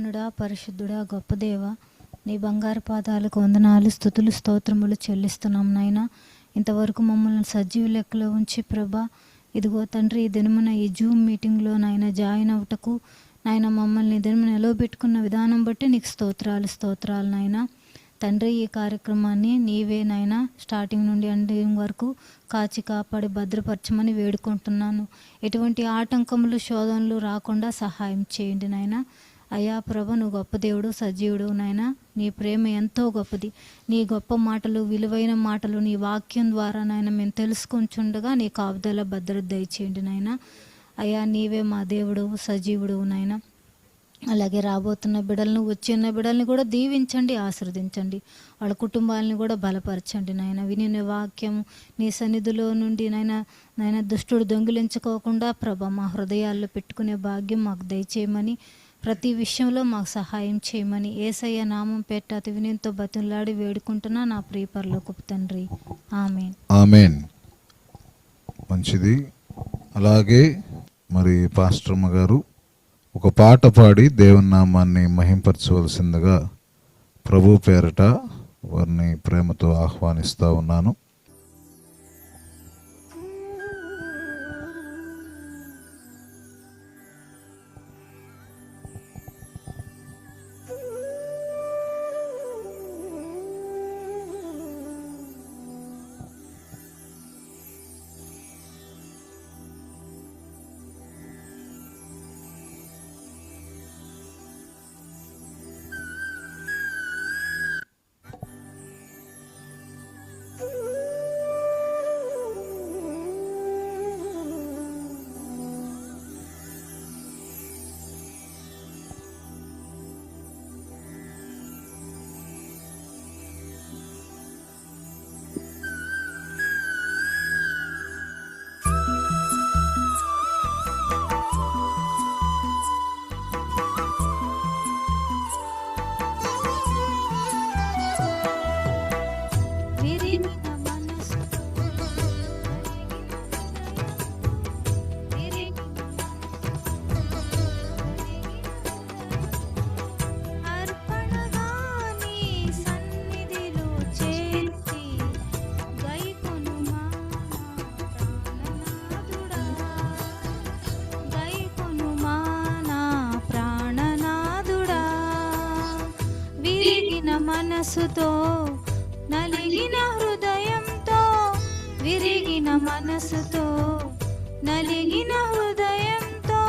మహోన్నతుడా, పరిశుద్ధుడా, గొప్ప దేవ, నీ బంగారు పాదాలకు వందనాలు, స్తుతులు, స్తోత్రములు చెల్లిస్తున్నాం నాయన. ఇంతవరకు మమ్మల్ని సజీవ లెక్కలో ఉంచి ప్రభా, ఇదిగో తండ్రి, ఈ దినమున ఈ జూమ్ మీటింగ్లో నాయన జాయిన్ అవ్వటకు నాయన మమ్మల్ని దినమున నిలవబెట్టుకున్న విధానం బట్టి నీకు స్తోత్రాలు నాయన. తండ్రి, ఈ కార్యక్రమాన్ని నీవే నాయన స్టార్టింగ్ నుండి ఎండింగ్ వరకు కాచి కాపాడి భద్రపరచమని వేడుకుంటున్నాను. ఎటువంటి ఆటంకములు, శోధనలు రాకుండా సహాయం చేయండి నాయన. అయ్యా ప్రభ, నువ్వు గొప్ప దేవుడు, సజీవుడు నాయన. నీ ప్రేమ ఎంతో గొప్పది. నీ గొప్ప మాటలు, విలువైన మాటలు నీ వాక్యం ద్వారా నాయన మేము తెలుసుకుంటుండగా నీ కాపుదల భద్రత దయచేయండి నాయన. అయ్యా, నీవే మా దేవుడు, సజీవుడు నాయన. అలాగే రాబోతున్న బిడ్డలను, వచ్చి ఉన్న బిడ్డల్ని కూడా దీవించండి, ఆశీర్వదించండి. వాళ్ళ కుటుంబాలని కూడా బలపరచండి నాయన. విని వాక్యం నీ సన్నిధిలో నుండి నాయన దుష్టుడు దొంగిలించుకోకుండా ప్రభ మా హృదయాల్లో పెట్టుకునే భాగ్యం మాకు దయచేయమని, ప్రతి విషయంలో మాకు సహాయం చేయమని యేసయ్య నామం పెట్ట అతి వినయంతో బతిమలాడి వేడుకుంటున్నా నా ప్రియ పరలోకపు తండ్రి. ఆమేన్. ఆమేన్. మంచిది. అలాగే మరి పాస్టర్మ గారు ఒక పాట పాడి దేవుని నామాన్ని మహింపరచవలసిందిగా ప్రభు పేరట వారిని ప్రేమతో ఆహ్వానిస్తూ ఉన్నాను. మనసుతో నలిగిన హృదయంతో, విరిగిన మనసుతో నలిగిన హృదయంతో,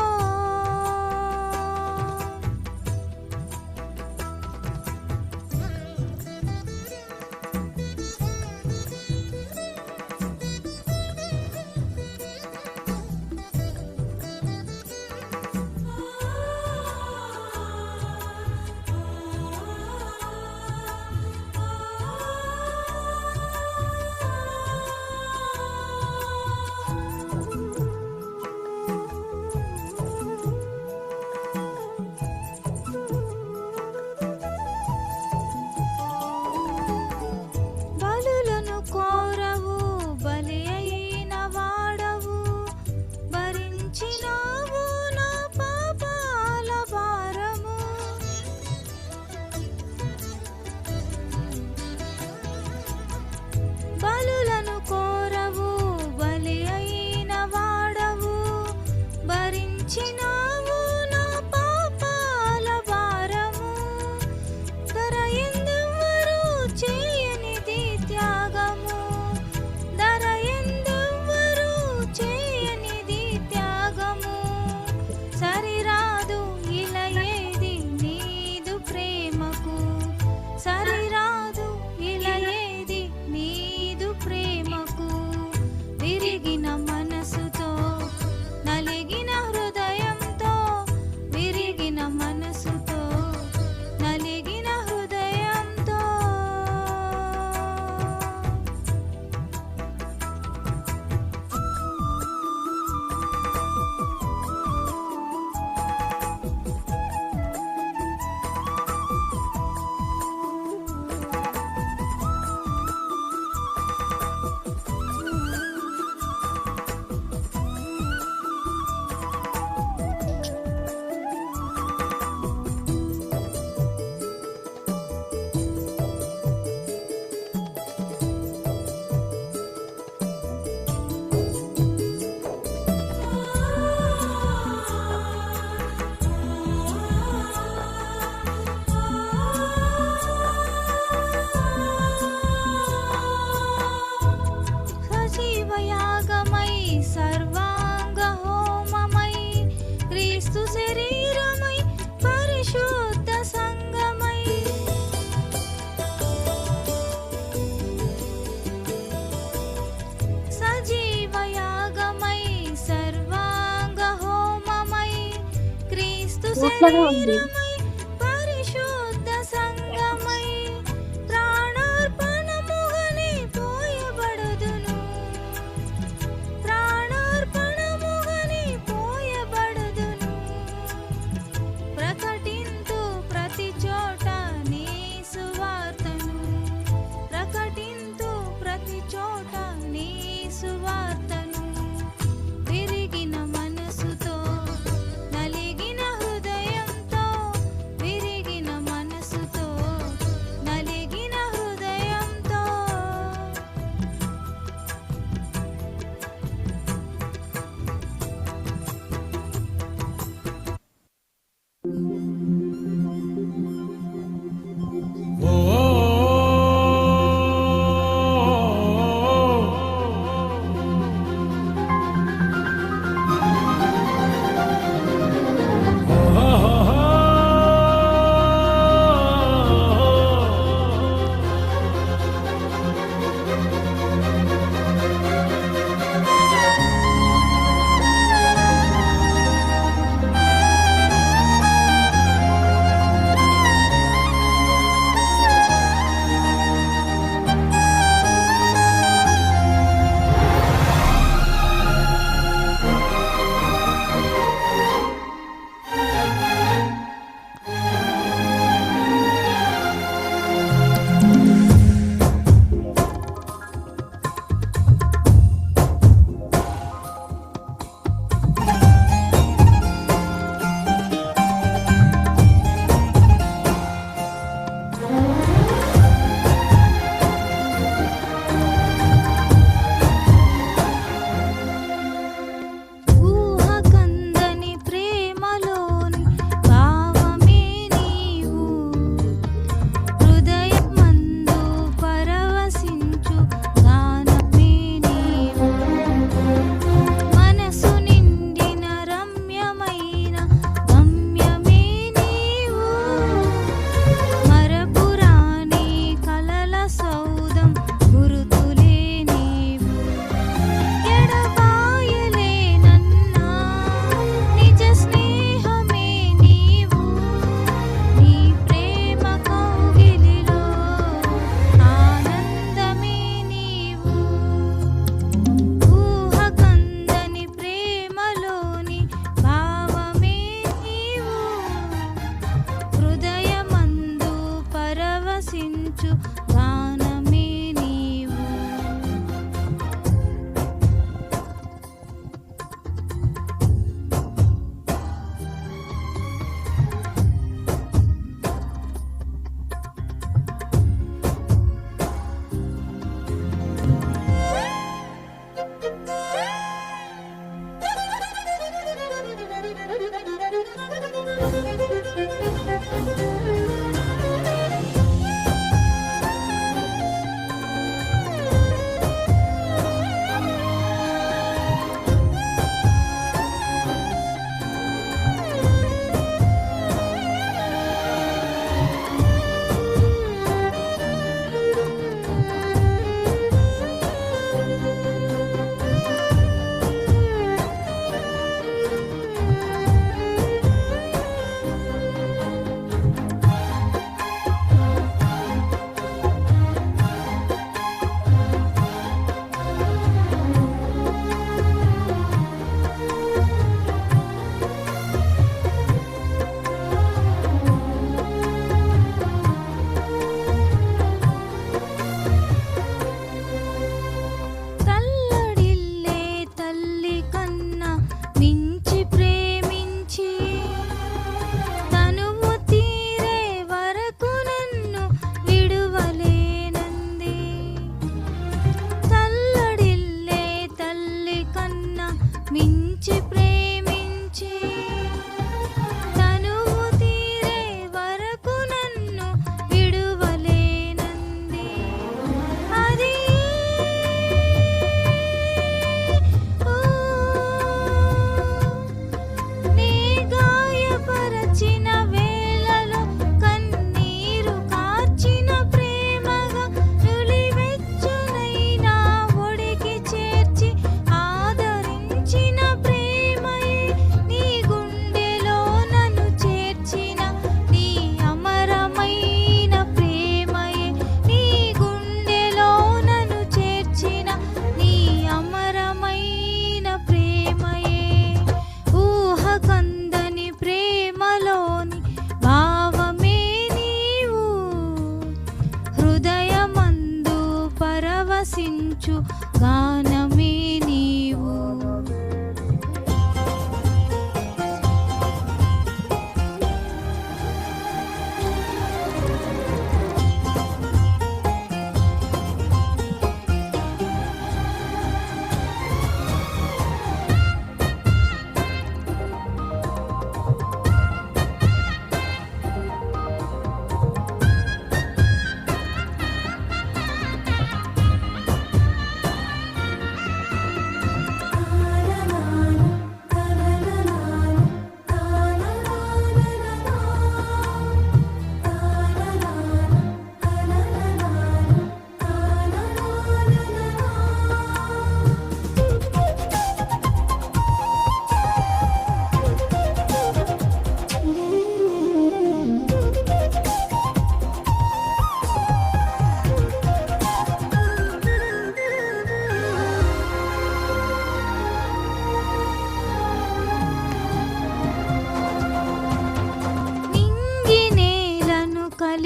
సజీవయాగమై సర్వాంగ హోమమై క్రీస్తు శరీరమై పరిశుద్ధ సంగమై సజీవయాగమై సర్వాంగ హోమమై క్రీస్తు శరీరమై పరిశుద్ధ సంగమై ప్రాణార్పణముగని పోయబడుదును ప్రాణార్పణముగని పోయబడుదును ప్రకటింతు ప్రతి చోట నీ సువార్తను ప్రకటింతు ప్రతి చోట నీ సువార్తను విరిగిన మనసుతో నలిగిన హృదయంతో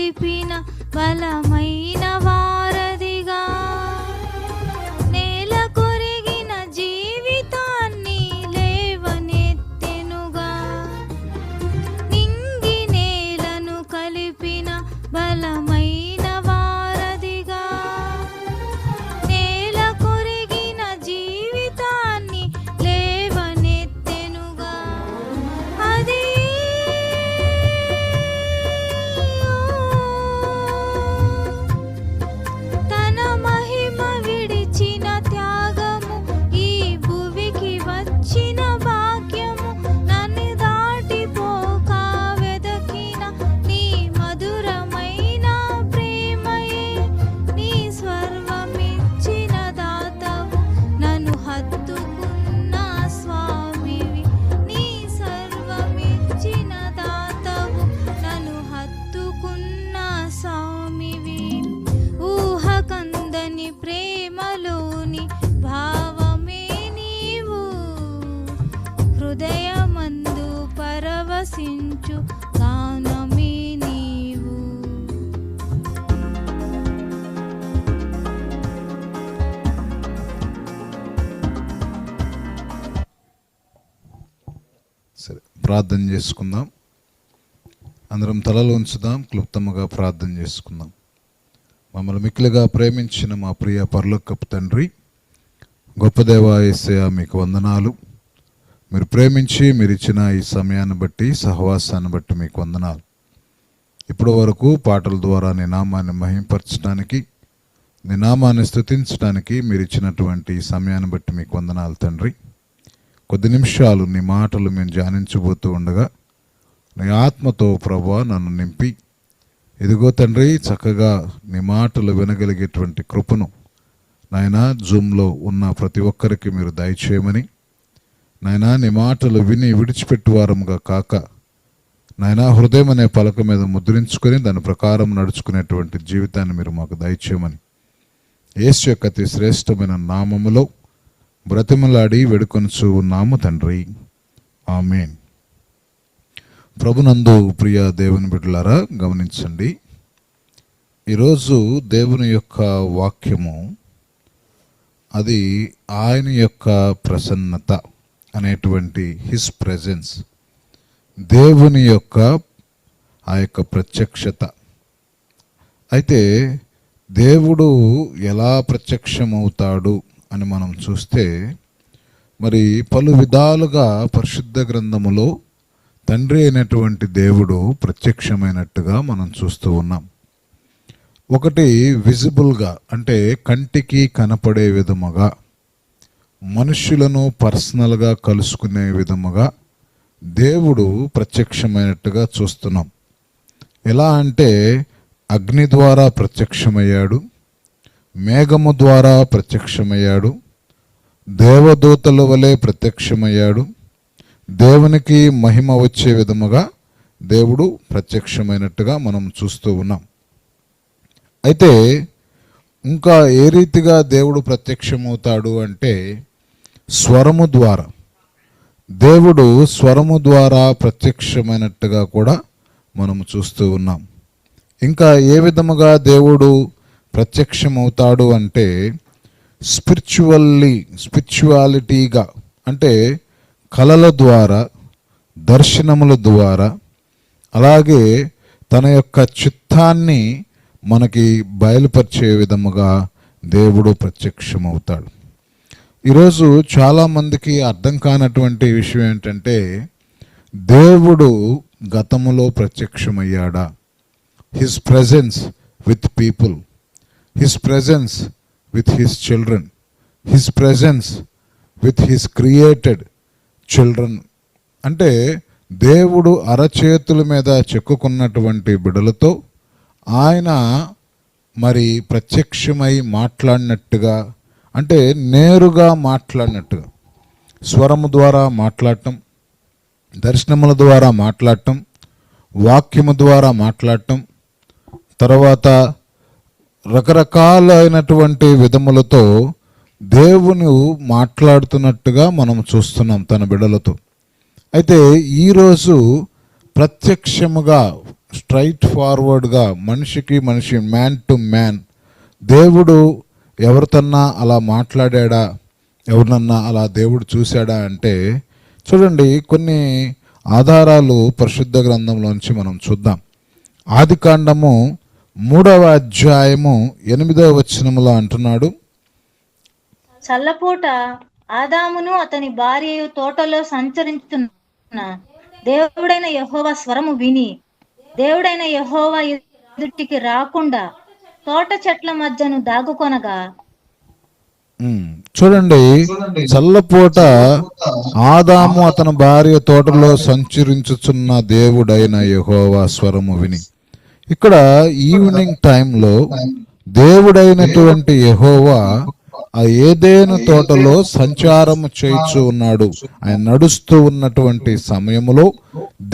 కలిపిన బలమైన వారధిగా, నేల కొరిగిన జీవితాన్ని లేవనెత్తెనుగా. నింగి నేలను కలిపిన బలమైన వారధిగా, నేల కొరిగిన జీవితాన్ని లేవనెత్తెనుగా. అది తన మహిమ విడిచిన త్యాగము, ఈ భువికి వచ్చిన భాగ్యము, నన్ను దాటిపోక వెదకిన నీ మధురమైన ప్రేమయే. నీ స్వర్వమిచ్చిన దాతవు, నన్ను హత్తుకున్న స్వామివి. నీ సర్వమిచ్చిన దాతవు, నన్ను హత్తుకున్న స్వామివి. ఊహకందని ప్రేమలోని భావమే నీవు, హృదయమందు పరవశించు గానమే నీవు. సరే, ప్రార్థన చేసుకుందాం. అందరం తలలు ఉంచుదాం, క్లుప్తముగా ప్రార్థన చేసుకుందాం. మమ్మల్ని మిక్కిలిగా ప్రేమించిన మా ప్రియ పరలోకపు తండ్రి, గొప్ప దేవా యేసయ్య, మీకు వందనాలు. మీరు ప్రేమించి మీరు ఇచ్చిన ఈ సమయాన్ని బట్టి, సహవాసాన్ని బట్టి మీకు వందనాలు. ఇప్పటి వరకు పాటల ద్వారా నీ నామాన్ని మహింపరచడానికి, నీ నామాన్ని స్తుతించడానికి మీరు ఇచ్చినటువంటి ఈ సమయాన్ని బట్టి మీకు వందనాలు తండ్రి. కొద్ది నిమిషాలు నీ మాటలు మేము ధ్యానించబోతూ ఉండగా నీ ఆత్మతో ప్రభువా నన్ను నింపి, ఇదిగో తండ్రి చక్కగా నీ మాటలు వినగలిగేటువంటి కృపను నాయనా జూమ్లో ఉన్న ప్రతి ఒక్కరికి మీరు దయచేయమని, నాయనా నీ మాటలు విని విడిచిపెట్టువారముగా కాక, నాయనా హృదయం అనే పలక మీద ముద్రించుకొని దాని ప్రకారం నడుచుకునేటువంటి జీవితాన్ని మీరు మాకు దయచేయమని యేసు యొక్క అతి శ్రేష్టమైన నామములో బ్రతిమలాడి వేడుకొనుచు ఉన్నాము తండ్రి, ఆమేన్. ప్రభునందు ప్రియ దేవుని బిడ్డలారా, గమనించండి. ఈరోజు దేవుని యొక్క వాక్యము అది ఆయన యొక్క ప్రసన్నత అనేటువంటి హిస్ ప్రెజెన్స్, దేవుని యొక్క ఆ యొక్క ప్రత్యక్షత. అయితే దేవుడు ఎలా ప్రత్యక్షమవుతాడు అని మనం చూస్తే, మరి పలు విధాలుగా పరిశుద్ధ గ్రంథములో తండ్రి అయినటువంటి దేవుడు ప్రత్యక్షమైనట్టుగా మనం చూస్తూ ఉన్నాం. ఒకటి విజిబుల్గా, అంటే కంటికి కనపడే విధముగా, మనుష్యులను పర్సనల్గా కలుసుకునే విధముగా దేవుడు ప్రత్యక్షమైనట్టుగా చూస్తున్నాం. ఎలా అంటే అగ్ని ద్వారా ప్రత్యక్షమయ్యాడు, మేఘము ద్వారా ప్రత్యక్షమయ్యాడు, దేవదూతల వలె ప్రత్యక్షమయ్యాడు, దేవునికి మహిమ వచ్చే విధముగా దేవుడు ప్రత్యక్షమైనట్టుగా మనం చూస్తూ ఉన్నాం. అయితే ఇంకా ఏ రీతిగా దేవుడు ప్రత్యక్షమవుతాడు అంటే స్వరము ద్వారా. దేవుడు స్వరము ద్వారా ప్రత్యక్షమైనట్టుగా కూడా మనం చూస్తూ ఉన్నాం. ఇంకా ఏ విధముగా దేవుడు ప్రత్యక్షమవుతాడు అంటే స్పిరిచువాలిటీగా, అంటే కళల ద్వారా, దర్శనముల ద్వారా, అలాగే తన యొక్క చిత్తాన్ని మనకి బయలుపరిచే విధముగా దేవుడు ప్రత్యక్షమవుతాడు. ఈరోజు చాలామందికి అర్థం కానటువంటి విషయం ఏంటంటే, దేవుడు గతములో ప్రత్యక్షమయ్యాడా? His presence with people, his presence with his children, his presence with his created children. అంటే దేవుడు అరచేతుల మీద చెక్కుకున్నటువంటి బిడలతో ఆయన మరి ప్రత్యక్షమై మాట్లాడినట్టుగా, అంటే నేరుగా మాట్లాడినట్టుగా, స్వరము ద్వారా మాట్లాడటం, దర్శనముల ద్వారా మాట్లాడటం, వాక్యము ద్వారా మాట్లాడటం, తర్వాత రకరకాలైనటువంటి విధములతో దేవుని మాట్లాడుతున్నట్టుగా మనం చూస్తున్నాం తన బిడ్డలతో. అయితే ఈరోజు ప్రత్యక్షముగా స్ట్రైట్ ఫార్వర్డ్గా మనిషికి మనిషి, మ్యాన్ టు మ్యాన్, దేవుడు ఎవరితన్నా అలా మాట్లాడా, ఎవరినన్నా అలా దేవుడు చూశాడా అంటే చూడండి, కొన్ని ఆధారాలు పరిశుద్ధ గ్రంథంలోంచి మనం చూద్దాం. ఆదికాండము 3వ అధ్యాయము 8వ వచనములో అంటున్నాడు, చల్లపూట ఆదామును అతని భార్యయు తోటలో సంచరించుతున్న దేవుడైన యెహోవా స్వరము విని దేవుడైన యెహోవా ఎదుటికి రాకుండా తోట చెట్ల మధ్యను దాగుకొనగా. చూడండి, చల్లపూట ఆదాము అతని భార్య తోటలో సంచరించుచున్న దేవుడైన యెహోవా స్వరము విని. ఇక్కడ ఈవినింగ్ టైంలో దేవుడైనటువంటి యెహోవా ఆ ఏదెను తోటలో సంచారము చేయించు ఉన్నాడు. ఆయన నడుస్తూ ఉన్నటువంటి సమయంలో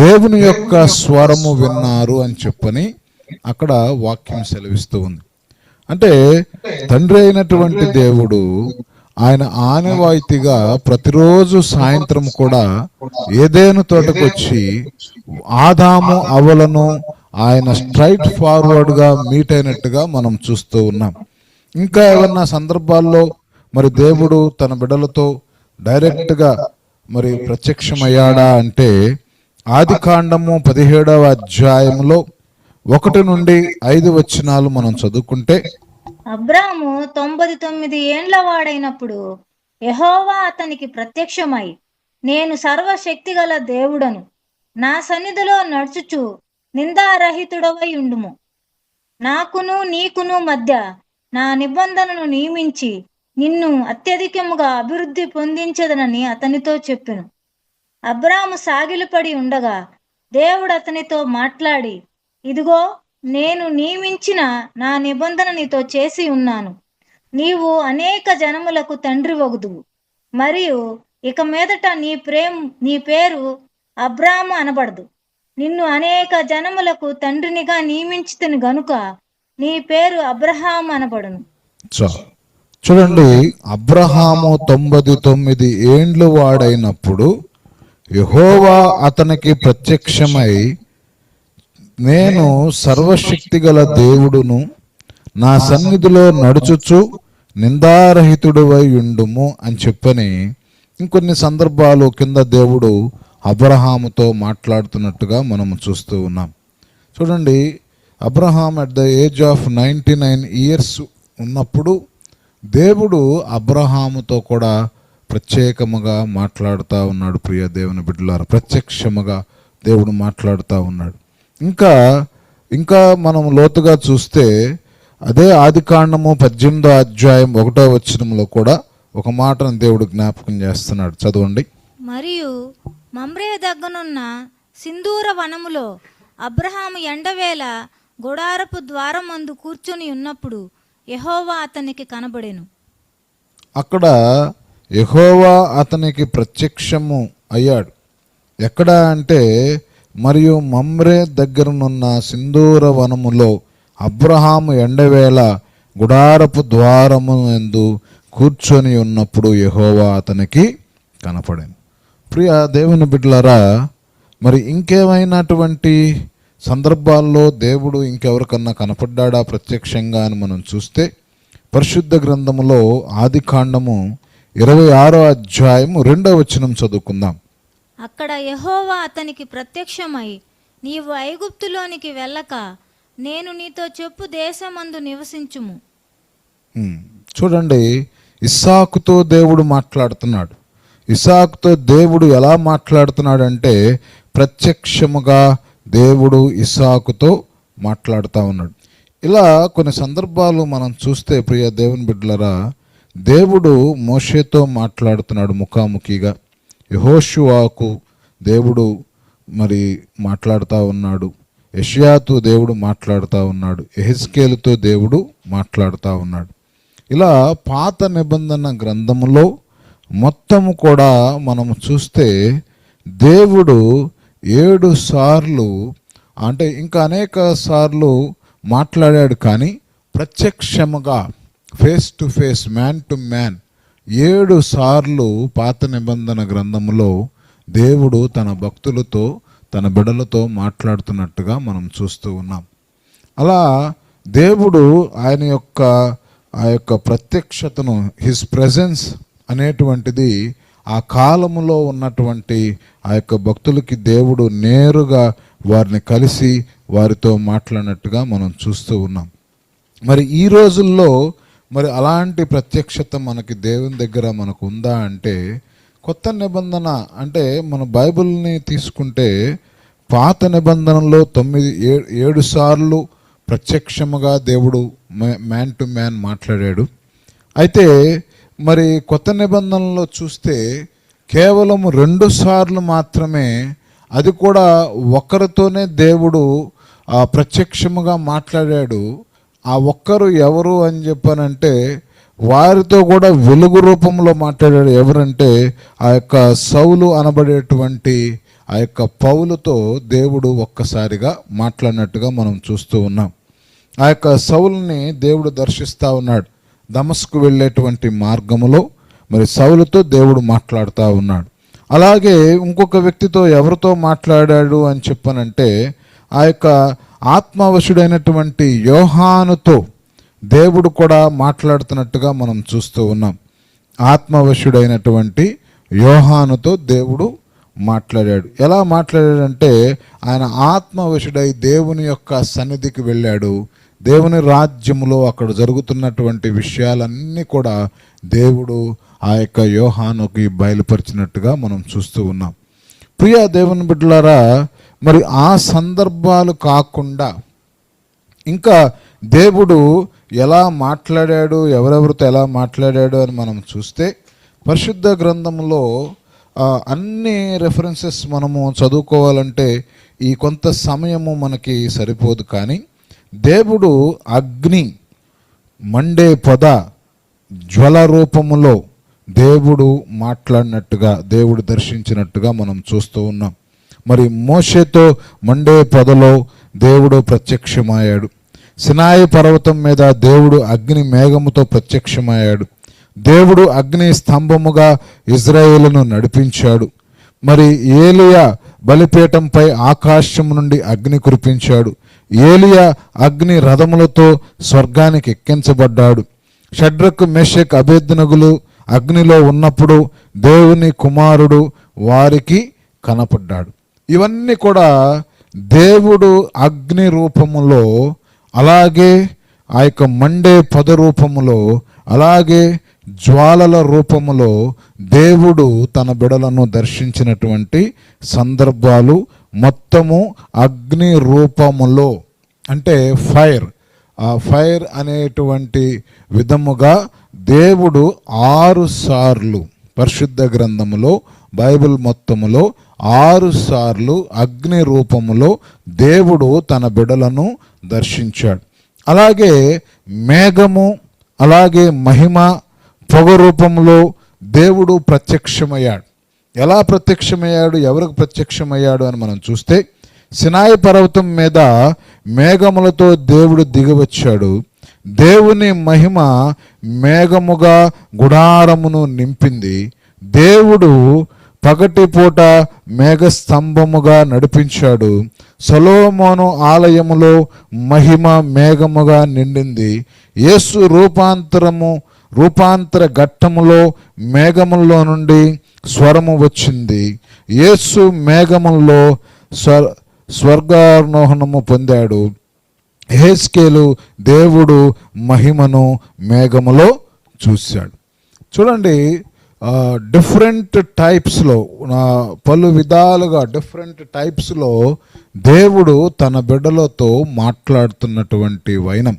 దేవుని యొక్క స్వరము విన్నారు అని చెప్పని అక్కడ వాక్యం సెలవిస్తూ ఉంది. అంటే తండ్రి అయినటువంటి దేవుడు ఆయన ఆనవాయితీగా ప్రతిరోజు సాయంత్రం కూడా ఏదెను తోటకు వచ్చి ఆదాము అవ్వలను ఆయన స్ట్రైట్ ఫార్వర్డ్ గా మీట్ అయినట్టుగా మనం చూస్తూ ఉన్నాం. ఇంకా ఏమన్నా సందర్భాల్లో మరి దేవుడు తన బిడ్డలతో డైరెక్ట్ గా మరి ప్రత్యక్షమయ్యాడా అంటే ఆదికాండము 17వ అధ్యాయంలో 1 నుండి 5 వచనాలు మనం చదువుకుంటే, అబ్రాము 99 ఏండ్ల వాడైనప్పుడు యెహోవా అతనికి ప్రత్యక్షమై, నేను సర్వశక్తి గల దేవుడను, నా సన్నిధిలో నడుచుచు నిందారహితుడవై ఉండుము, నాకును నీకును మధ్య నా నిబంధనను నియమించి నిన్ను అత్యధికముగా అభివృద్ధి పొందించదనని అతనితో చెప్పెను. అబ్రాము సాగిలపడి ఉండగా దేవుడు అతనితో మాట్లాడి, ఇదిగో నేను నియమించిన నా నిబంధన నీతో చేసి ఉన్నాను, నీవు అనేక జనములకు తండ్రి వగుదువు, మరియు ఇక మీదట నీ పేరు అబ్రాము అనబడదు, నిన్ను అనేక జనములకు తండ్రినిగా నియమించితిని గనుక నీ పేరు అబ్రహాము అనబడును. చూడండి, అబ్రహాము 99 ఏండ్లు వాడైనప్పుడు యెహోవా అతనికి ప్రత్యక్షమై, నేను సర్వశక్తి గల దేవుడును, నా సన్నిధిలో నడుచుచు నిందారహితుడివై ఉండుము అని చెప్పని ఇంకొన్ని సందర్భాలు కింద దేవుడు అబ్రహాముతో మాట్లాడుతున్నట్టుగా మనము చూస్తూ ఉన్నాం. చూడండి, Abraham at the age of 99 years ఉన్నప్పుడు దేవుడు అబ్రహాముతో కూడా ప్రత్యేకముగా మాట్లాడుతూ ఉన్నాడు. ప్రియ దేవుని బిడ్డలారా, ప్రత్యక్షముగా దేవుడు మాట్లాడుతూ ఉన్నాడు. ఇంకా మనం లోతుగా చూస్తే అదే ఆదికాండము 18వ అధ్యాయం 1వ వచనంలో కూడా ఒక మాటను దేవుడు జ్ఞాపకం చేస్తున్నాడు. చదవండి. మరియు మమ్రే దగ్గనున్న సింధూర వనములో అబ్రహాము ఎండవేళ గుడారపు ద్వారమందు కూర్చొని ఉన్నప్పుడు యెహోవా అతనికి కనబడెను. అక్కడ యెహోవా అతనికి ప్రత్యక్షము అయ్యాడు. ఎక్కడ అంటే మరియు మమ్రే దగ్గరనున్న సింధూర వనములో అబ్రహాము ఎండవేళ గుడారపు ద్వారము యందు కూర్చొని ఉన్నప్పుడు యెహోవా అతనికి కనపడెను. ప్రియ దేవుని బిడ్డలారా, మరి ఇంకేమైనటువంటి సందర్భాల్లో దేవుడు ఇంకెవరికన్నా కనపడ్డా ప్రత్యక్షంగా అని మనం చూస్తే పరిశుద్ధ గ్రంథములో ఆదికాండము 26వ అధ్యాయము 2వ వచనం చదువుకుందాం. అక్కడ యెహోవా అతనికి ప్రత్యక్షమై, నీవు ఐగుప్తులోనికి వెళ్ళక నేను నీతో చెప్పు దేశమందు నివసించుము. చూడండి, ఇస్సాకుతో దేవుడు మాట్లాడుతున్నాడు. ఇస్సాకుతో దేవుడు ఎలా మాట్లాడుతున్నాడంటే ప్రత్యక్షముగా దేవుడు ఇస్సాకుతో మాట్లాడుతూ ఉన్నాడు. ఇలా కొన్ని సందర్భాలు మనం చూస్తే ప్రియ దేవుని బిడ్డలరా, దేవుడు మోషేతో మాట్లాడుతున్నాడు ముఖాముఖిగా. యెహోషువాకు దేవుడు మరి మాట్లాడుతూ ఉన్నాడు. యెషయాతో దేవుడు మాట్లాడుతూ ఉన్నాడు. యెహెజ్కేలుతో దేవుడు మాట్లాడుతూ ఉన్నాడు. ఇలా పాత నిబంధన గ్రంథములో మొత్తము కూడా మనము చూస్తే దేవుడు 7 సార్లు అంటే ఇంకా అనేక సార్లు మాట్లాడాడు. కానీ ప్రత్యక్షముగా face to face, man to man 7 సార్లు పాత నిబంధన గ్రంథములో దేవుడు తన భక్తులతో తన బిడ్డలతో మాట్లాడుతున్నట్టుగా మనం చూస్తూ ఉన్నాం. అలా దేవుడు ఆ యొక్క ప్రత్యక్షతను, హిస్ ప్రెజెన్స్ అనేటువంటిది ఆ కాలములో ఉన్నటువంటి ఆ యొక్క భక్తులకి దేవుడు నేరుగా వారిని కలిసి వారితో మాట్లాడినట్టుగా మనం చూస్తూ ఉన్నాం. మరి ఈ రోజుల్లో మరి అలాంటి ప్రత్యక్షత మనకి దేవుని దగ్గర మనకు ఉందా అంటే, కొత్త నిబంధన అంటే మన బైబిల్ని తీసుకుంటే పాత నిబంధనలో 7 సార్లు ప్రత్యక్షముగా దేవుడు మ్యాన్ టు మ్యాన్ మాట్లాడాడు. అయితే మరి కొత్త నిబంధనలో చూస్తే కేవలం 2 సార్లు మాత్రమే, అది కూడా ఒక్కరితోనే దేవుడు ప్రత్యక్షముగా మాట్లాడాడు. ఆ ఒక్కరు ఎవరు అని చెప్పానంటే వారితో కూడా వెలుగు రూపంలో మాట్లాడాడు. ఎవరంటే ఆ యొక్క సౌలు అనబడేటువంటి ఆ యొక్క పౌలుతో దేవుడు ఒక్కసారిగా మాట్లాడినట్టుగా మనం చూస్తూ ఉన్నాం. ఆ యొక్క సౌలుని దేవుడు దర్శిస్తూ ఉన్నాడు. దమస్కు వెళ్ళేటువంటి మార్గములో మరి సౌలుతో దేవుడు మాట్లాడుతూ ఉన్నాడు. అలాగే ఇంకొక వ్యక్తితో ఎవరితో మాట్లాడాడు అని చెప్పానంటే ఆ యొక్క ఆత్మవశుడైనటువంటి యోహానుతో దేవుడు కూడా మాట్లాడుతున్నట్టుగా మనం చూస్తూ ఉన్నాం. ఆత్మవశుడైనటువంటి యోహానుతో దేవుడు మాట్లాడాడు. ఎలా మాట్లాడాడంటే ఆయన ఆత్మవశుడై దేవుని యొక్క సన్నిధికి వెళ్ళాడు. దేవుని రాజ్యములో అక్కడ జరుగుతున్నటువంటి విషయాలన్నీ కూడా దేవుడు ఆ యొక్క యోహానుకి బయలుపరిచినట్టుగా మనం చూస్తూ ఉన్నాం. ప్రియ దేవుని బిడ్డలారా, మరి ఆ సందర్భాలు కాకుండా ఇంకా దేవుడు ఎలా మాట్లాడాడు, ఎవరెవరితో ఎలా మాట్లాడాడు అని మనం చూస్తే పరిశుద్ధ గ్రంథంలో అన్ని రెఫరెన్సెస్ మనము చదువుకోవాలంటే ఈ కొంత సమయము మనకి సరిపోదు. కానీ దేవుడు అగ్ని, మండే పొద, జ్వల రూపములో దేవుడు మాట్లాడినట్టుగా, దేవుడు దర్శించినట్టుగా మనం చూస్తూ ఉన్నాం. మరి మోషేతో మండే పొదలో దేవుడు ప్రత్యక్షమయ్యాడు. సినాయి పర్వతం మీద దేవుడు అగ్ని మేఘముతో ప్రత్యక్షమయ్యాడు. దేవుడు అగ్ని స్తంభముగా ఇజ్రాయేలును నడిపించాడు. మరి ఏలియా బలిపీఠంపై ఆకాశం నుండి అగ్ని కురిపించాడు. ఏలియా అగ్ని రథములతో స్వర్గానికి ఎక్కించబడ్డాడు. షడ్రకు, మెషక్, అబేద్నెగోలు అగ్నిలో ఉన్నప్పుడు దేవుని కుమారుడు వారికి కనపడ్డాడు. ఇవన్నీ కూడా దేవుడు అగ్ని రూపములో, అలాగే ఆ యొక్క మండే పొద రూపములో, అలాగే జ్వాలల రూపములో దేవుడు తన బిడలను దర్శించినటువంటి సందర్భాలు మొత్తము అగ్ని రూపములో, అంటే ఫైర్, ఆ ఫైర్ అనేటువంటి విధముగా దేవుడు 6 సార్లు పరిశుద్ధ గ్రంథములో, బైబిల్ మొత్తములో 6 సార్లు అగ్ని రూపములో దేవుడు తన బిడలను దర్శించాడు. అలాగే మేఘము, అలాగే మహిమ, పొగ రూపంలో దేవుడు ప్రత్యక్షమయ్యాడు. ఎలా ప్రత్యక్షమయ్యాడు, ఎవరికి ప్రత్యక్షమయ్యాడు అని మనం చూస్తే సినాయి పర్వతం మీద మేఘములతో దేవుడు దిగివచ్చాడు. దేవుని మహిమ మేఘముగా గుడారమును నింపింది. దేవుడు పగటిపూట మేఘస్తంభముగా నడిపించాడు. సొలొమోను ఆలయములో మహిమ మేఘముగా నిండింది. యేసు రూపాంతర ఘట్టములో మేఘములో నుండి స్వరము వచ్చింది. యేసు మేఘములో స్వర్గారోహణము పొందాడు. యెహెజ్కేలు దేవుడు మహిమను మేఘములో చూశాడు. చూడండి, డిఫరెంట్ టైప్స్లో, పలు విధాలుగా డిఫరెంట్ టైప్స్లో దేవుడు తన బిడ్డలతో మాట్లాడుతున్నటువంటి వైనం.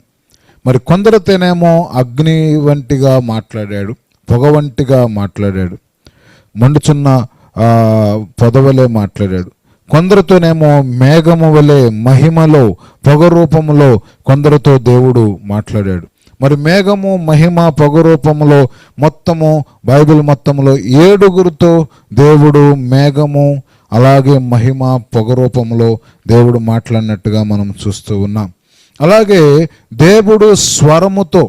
మరి కొందరితోనేమో అగ్ని వంటిగా మాట్లాడాడు, పొగ వంటిగా మాట్లాడాడు, మండుచున్న పొదవలే మాట్లాడాడు. కొందరితోనేమో మేఘము వలె మహిమలో, పొగ రూపములో కొందరితో దేవుడు మాట్లాడాడు. మరి మేఘము, మహిమ, పొగ రూపములో మొత్తము బైబిల్ మొత్తములో 7గురితో దేవుడు మేఘము, అలాగే మహిమ, పొగ రూపములో దేవుడు మాట్లాడినట్టుగా మనం చూస్తూ ఉన్నాం. అలాగే దేవుడు స్వరముతో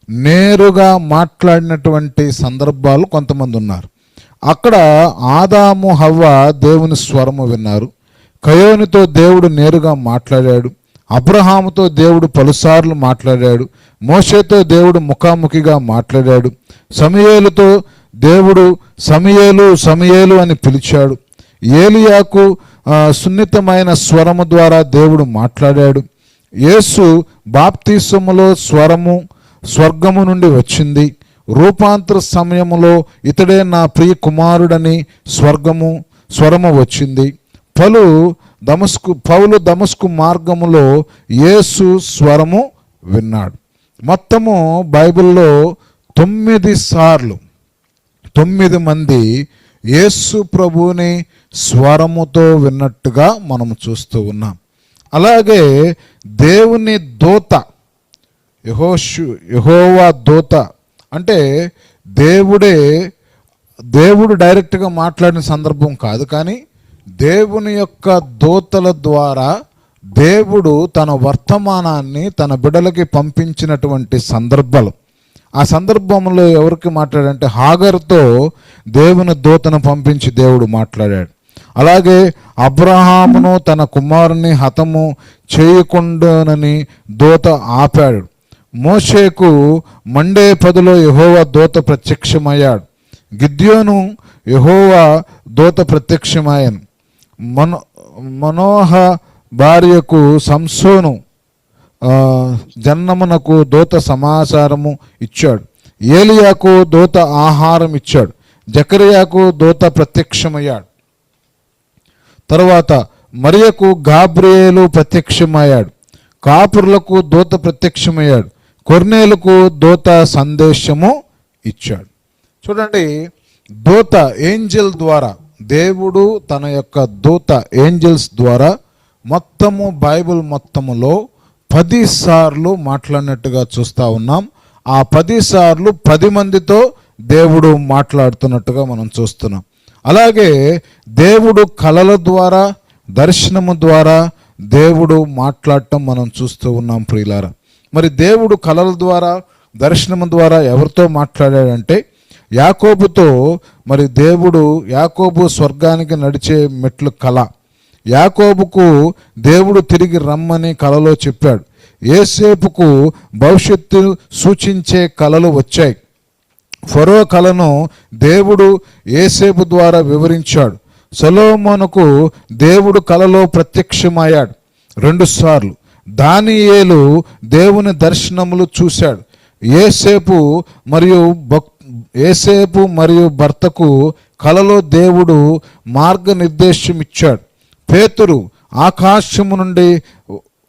నేరుగా మాట్లాడినటువంటి సందర్భాలు కొంతమంది ఉన్నారు. అక్కడ ఆదాము, హవ్వ దేవుని స్వరము విన్నారు. కయోనుతో దేవుడు నేరుగా మాట్లాడాడు. అబ్రహాముతో దేవుడు పలుసార్లు మాట్లాడాడు. మోషేతో దేవుడు ముఖాముఖిగా మాట్లాడాడు. సమూయేలుతో దేవుడు సమూయేలు సమూయేలు అని పిలిచాడు. ఏలియాకు సున్నితమైన స్వరము ద్వారా దేవుడు మాట్లాడాడు. యేసు బాప్తిసములో స్వర్గము నుండి వచ్చింది. రూపాంతర సమయములో ఇతడే నా ప్రియ కుమారుడని స్వరము వచ్చింది. పౌలు దమస్కు మార్గములో యేసు స్వరము విన్నాడు. మొత్తము బైబిల్లో 9 సార్లు 9 మంది యేసు ప్రభువుని స్వరముతో విన్నట్టుగా మనం చూస్తూ ఉన్నాం. అలాగే దేవుని దూత యెహోవా దూత అంటే దేవుడు డైరెక్ట్గా మాట్లాడిన సందర్భం కాదు, కానీ దేవుని యొక్క దూతల ద్వారా దేవుడు తన వర్తమానాన్ని తన బిడ్డలకి పంపించినటువంటి సందర్భాలు. ఆ సందర్భంలో ఎవరికి మాట్లాడంటే హాగర్తో దేవుని దూతను పంపించి దేవుడు మాట్లాడాడు. అలాగే అబ్రహామును తన కుమారుని హతము చేయకుండానని దూత ఆపాడు. మోషేకు మండే పదిలో యెహోవా దూత ప్రత్యక్షమయ్యాడు. గిద్యోను యెహోవా దూత ప్రత్యక్షమయ్యాను. మనోహ భార్యకు సంసోను జన్నమునకు దూత సమాచారము ఇచ్చాడు. ఏలియాకు దూత ఆహారం ఇచ్చాడు. జకర్యాకు దూత ప్రత్యక్షమయ్యాడు. తర్వాత మరియకు గాబ్రియేలు ప్రత్యక్షమయ్యాడు. కాపురులకు దూత ప్రత్యక్షమయ్యాడు. కొర్నేలుకు దూత సందేశము ఇచ్చాడు. చూడండి, దూత ఏంజల్ ద్వారా దేవుడు తన యొక్క దూత ఏంజల్స్ ద్వారా మొత్తము బైబిల్ మొత్తములో 10 సార్లు మాట్లాడినట్టుగా చూస్తూ ఉన్నాం. ఆ 10 సార్లు 10 మందితో దేవుడు మాట్లాడుతున్నట్టుగా మనం చూస్తున్నాం. అలాగే దేవుడు కలల ద్వారా దర్శనము ద్వారా దేవుడు మాట్లాడటం మనం చూస్తూ ఉన్నాం ప్రియులారా. మరి దేవుడు కలల ద్వారా దర్శనము ద్వారా ఎవరితో మాట్లాడాడంటే యాకోబుతో. మరి యాకోబు స్వర్గానికి నడిచే మెట్లు కళ. యాకోబుకు దేవుడు తిరిగి రమ్మని కలలో చెప్పాడు. యోసేపుకు భవిష్యత్తు సూచించే కలలు వచ్చాయి. ఫరో కలను దేవుడు యోసేపు ద్వారా వివరించాడు. సొలొమోనుకు దేవుడు కలలో ప్రత్యక్షమయ్యాడు 2 సార్లు. దానియేలు దేవుని దర్శనములు చూశాడు. యోసేపు మరియు భర్తకు కలలో దేవుడు మార్గనిర్దేశం ఇచ్చాడు. పేతురు ఆకాశము నుండి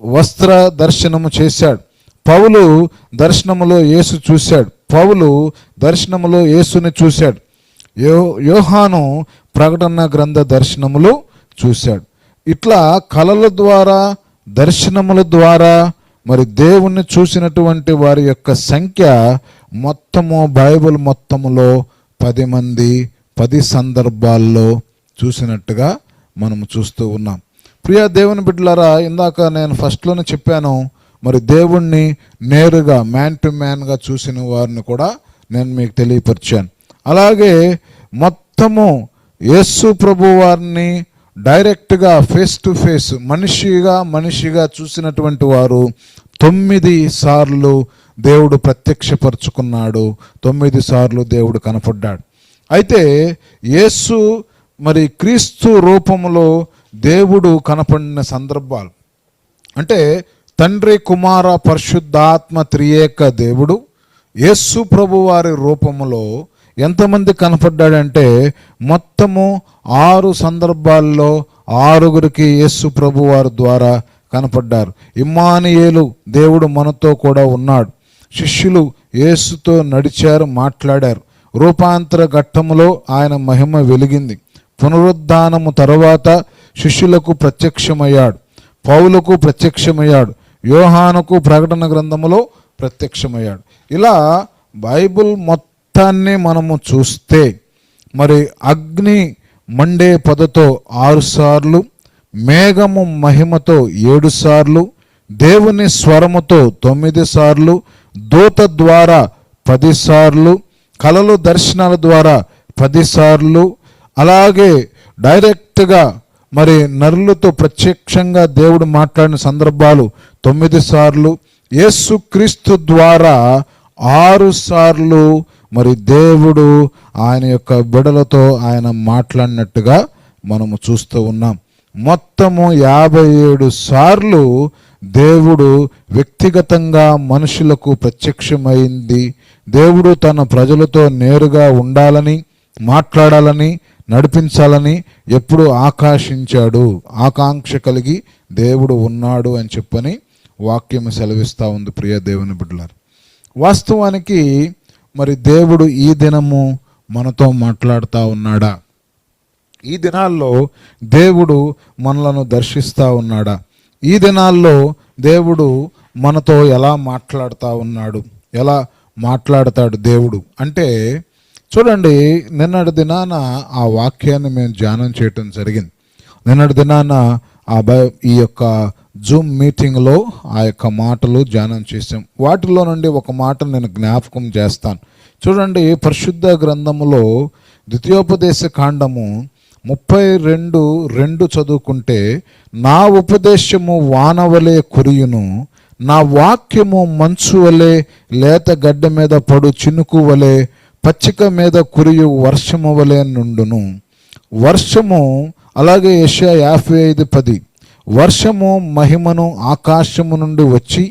వస్త్ర దర్శనము చేశాడు. పౌలు దర్శనములో యేసు చూశాడు. పౌలు దర్శనములో యేసుని చూశాడు. యోహాను ప్రకటన గ్రంథ దర్శనములు చూశాడు. ఇట్లా కలల ద్వారా దర్శనముల ద్వారా మరి దేవుణ్ణి చూసినటువంటి వారి యొక్క సంఖ్య మొత్తము బైబిల్ మొత్తములో 10 మంది 10 సందర్భాల్లో చూసినట్టుగా మనము చూస్తూ ఉన్నాం. ప్రియ దేవుని బిడ్డలారా, ఇందాక నేను ఫస్ట్లోనే చెప్పాను, మరి దేవుణ్ణి నేరుగా మ్యాన్ టు మ్యాన్గా చూసిన వారిని కూడా నేను మీకు తెలియపరిచాను. అలాగే మొత్తము యేసు ప్రభు వారిని డైరెక్ట్గా ఫేస్ టు ఫేస్ మనిషిగా చూసినటువంటి వారు 9 సార్లు దేవుడు ప్రత్యక్షపరుచుకున్నాడు. 9 సార్లు దేవుడు కనపడ్డాడు. అయితే యేసు మరి క్రీస్తు రూపంలో దేవుడు కనపడిన సందర్భాలు అంటే తండ్రి కుమార పరిశుద్ధాత్మ త్రియేక దేవుడు యేసు ప్రభు వారి రూపములో ఎంతమంది కనపడ్డాడంటే మొత్తము 6 సందర్భాల్లో 6గురికి యేసు ప్రభు వారి ద్వారా కనపడ్డారు. ఇమ్మానుయేలు, దేవుడు మనతో కూడా ఉన్నాడు. శిష్యులు యేసుతో నడిచారు, మాట్లాడారు. రూపాంతర ఘట్టములో ఆయన మహిమ వెలిగింది. పునరుద్ధానము తరువాత శిష్యులకు ప్రత్యక్షమయ్యాడు. పౌలుకు ప్రత్యక్షమయ్యాడు. యోహానుకు ప్రకటన గ్రంథములో ప్రత్యక్షమయ్యాడు. ఇలా బైబిల్ మొత్తాన్ని మనము చూస్తే మరి అగ్ని మండే పొదతో 6 సార్లు, మేఘము మహిమతో 7 సార్లు, దేవుని స్వరముతో 9 సార్లు, దూత ద్వారా 10 సార్లు, కలలు దర్శనాల ద్వారా 10 సార్లు, అలాగే డైరెక్ట్గా మరి నరులతో ప్రత్యక్షంగా దేవుడు మాట్లాడిన సందర్భాలు 9 సార్లు, యేసుక్రీస్తు ద్వారా 6 సార్లు మరి దేవుడు ఆయన యొక్క బిడలతో ఆయన మాట్లాడినట్టుగా మనము చూస్తూ ఉన్నాం. మొత్తము 57 సార్లు దేవుడు వ్యక్తిగతంగా మనుషులకు ప్రత్యక్షమైంది. దేవుడు తన ప్రజలతో నేరుగా ఉండాలని, మాట్లాడాలని, నడిపించాలని ఎప్పుడు ఆకాంక్ష కలిగి దేవుడు ఉన్నాడు అని చెప్పని వాక్యం సెలవిస్తూ ఉంది. ప్రియ దేవుని బిడ్డలారా, వాస్తవానికి మరి దేవుడు ఈ దినము మనతో మాట్లాడుతూ ఉన్నాడా? ఈ దినాల్లో దేవుడు మనలను దర్శిస్తూ ఉన్నాడా? ఈ దినాల్లో దేవుడు మనతో ఎలా మాట్లాడుతూ ఉన్నాడు? ఎలా మాట్లాడతాడు దేవుడు అంటే, చూడండి, నిన్నటి దినాన ఆ వాక్యాన్ని మేము ధ్యానం చేయటం జరిగింది. నిన్నటి దినాన ఈ యొక్క జూమ్ మీటింగ్లో ఆ యొక్క మాటలు ధ్యానం చేసాం. వాటిలో నుండి ఒక మాట నేను జ్ఞాపకం చేస్తాను. చూడండి, పరిశుద్ధ గ్రంథములో ద్వితీయోపదేశ కాండము 32:2 చదువుకుంటే, నా ఉపదేశము వానవలే కురియును, నా వాక్యము మంచు వలె లేత గడ్డ మీద పడు చినుకు వలె పచ్చిక మీద కురియు వర్షము వలె నుండును. వర్షము, అలాగే యెషయా 55:10, వర్షము మహిమను ఆకాశము నుండి వచ్చి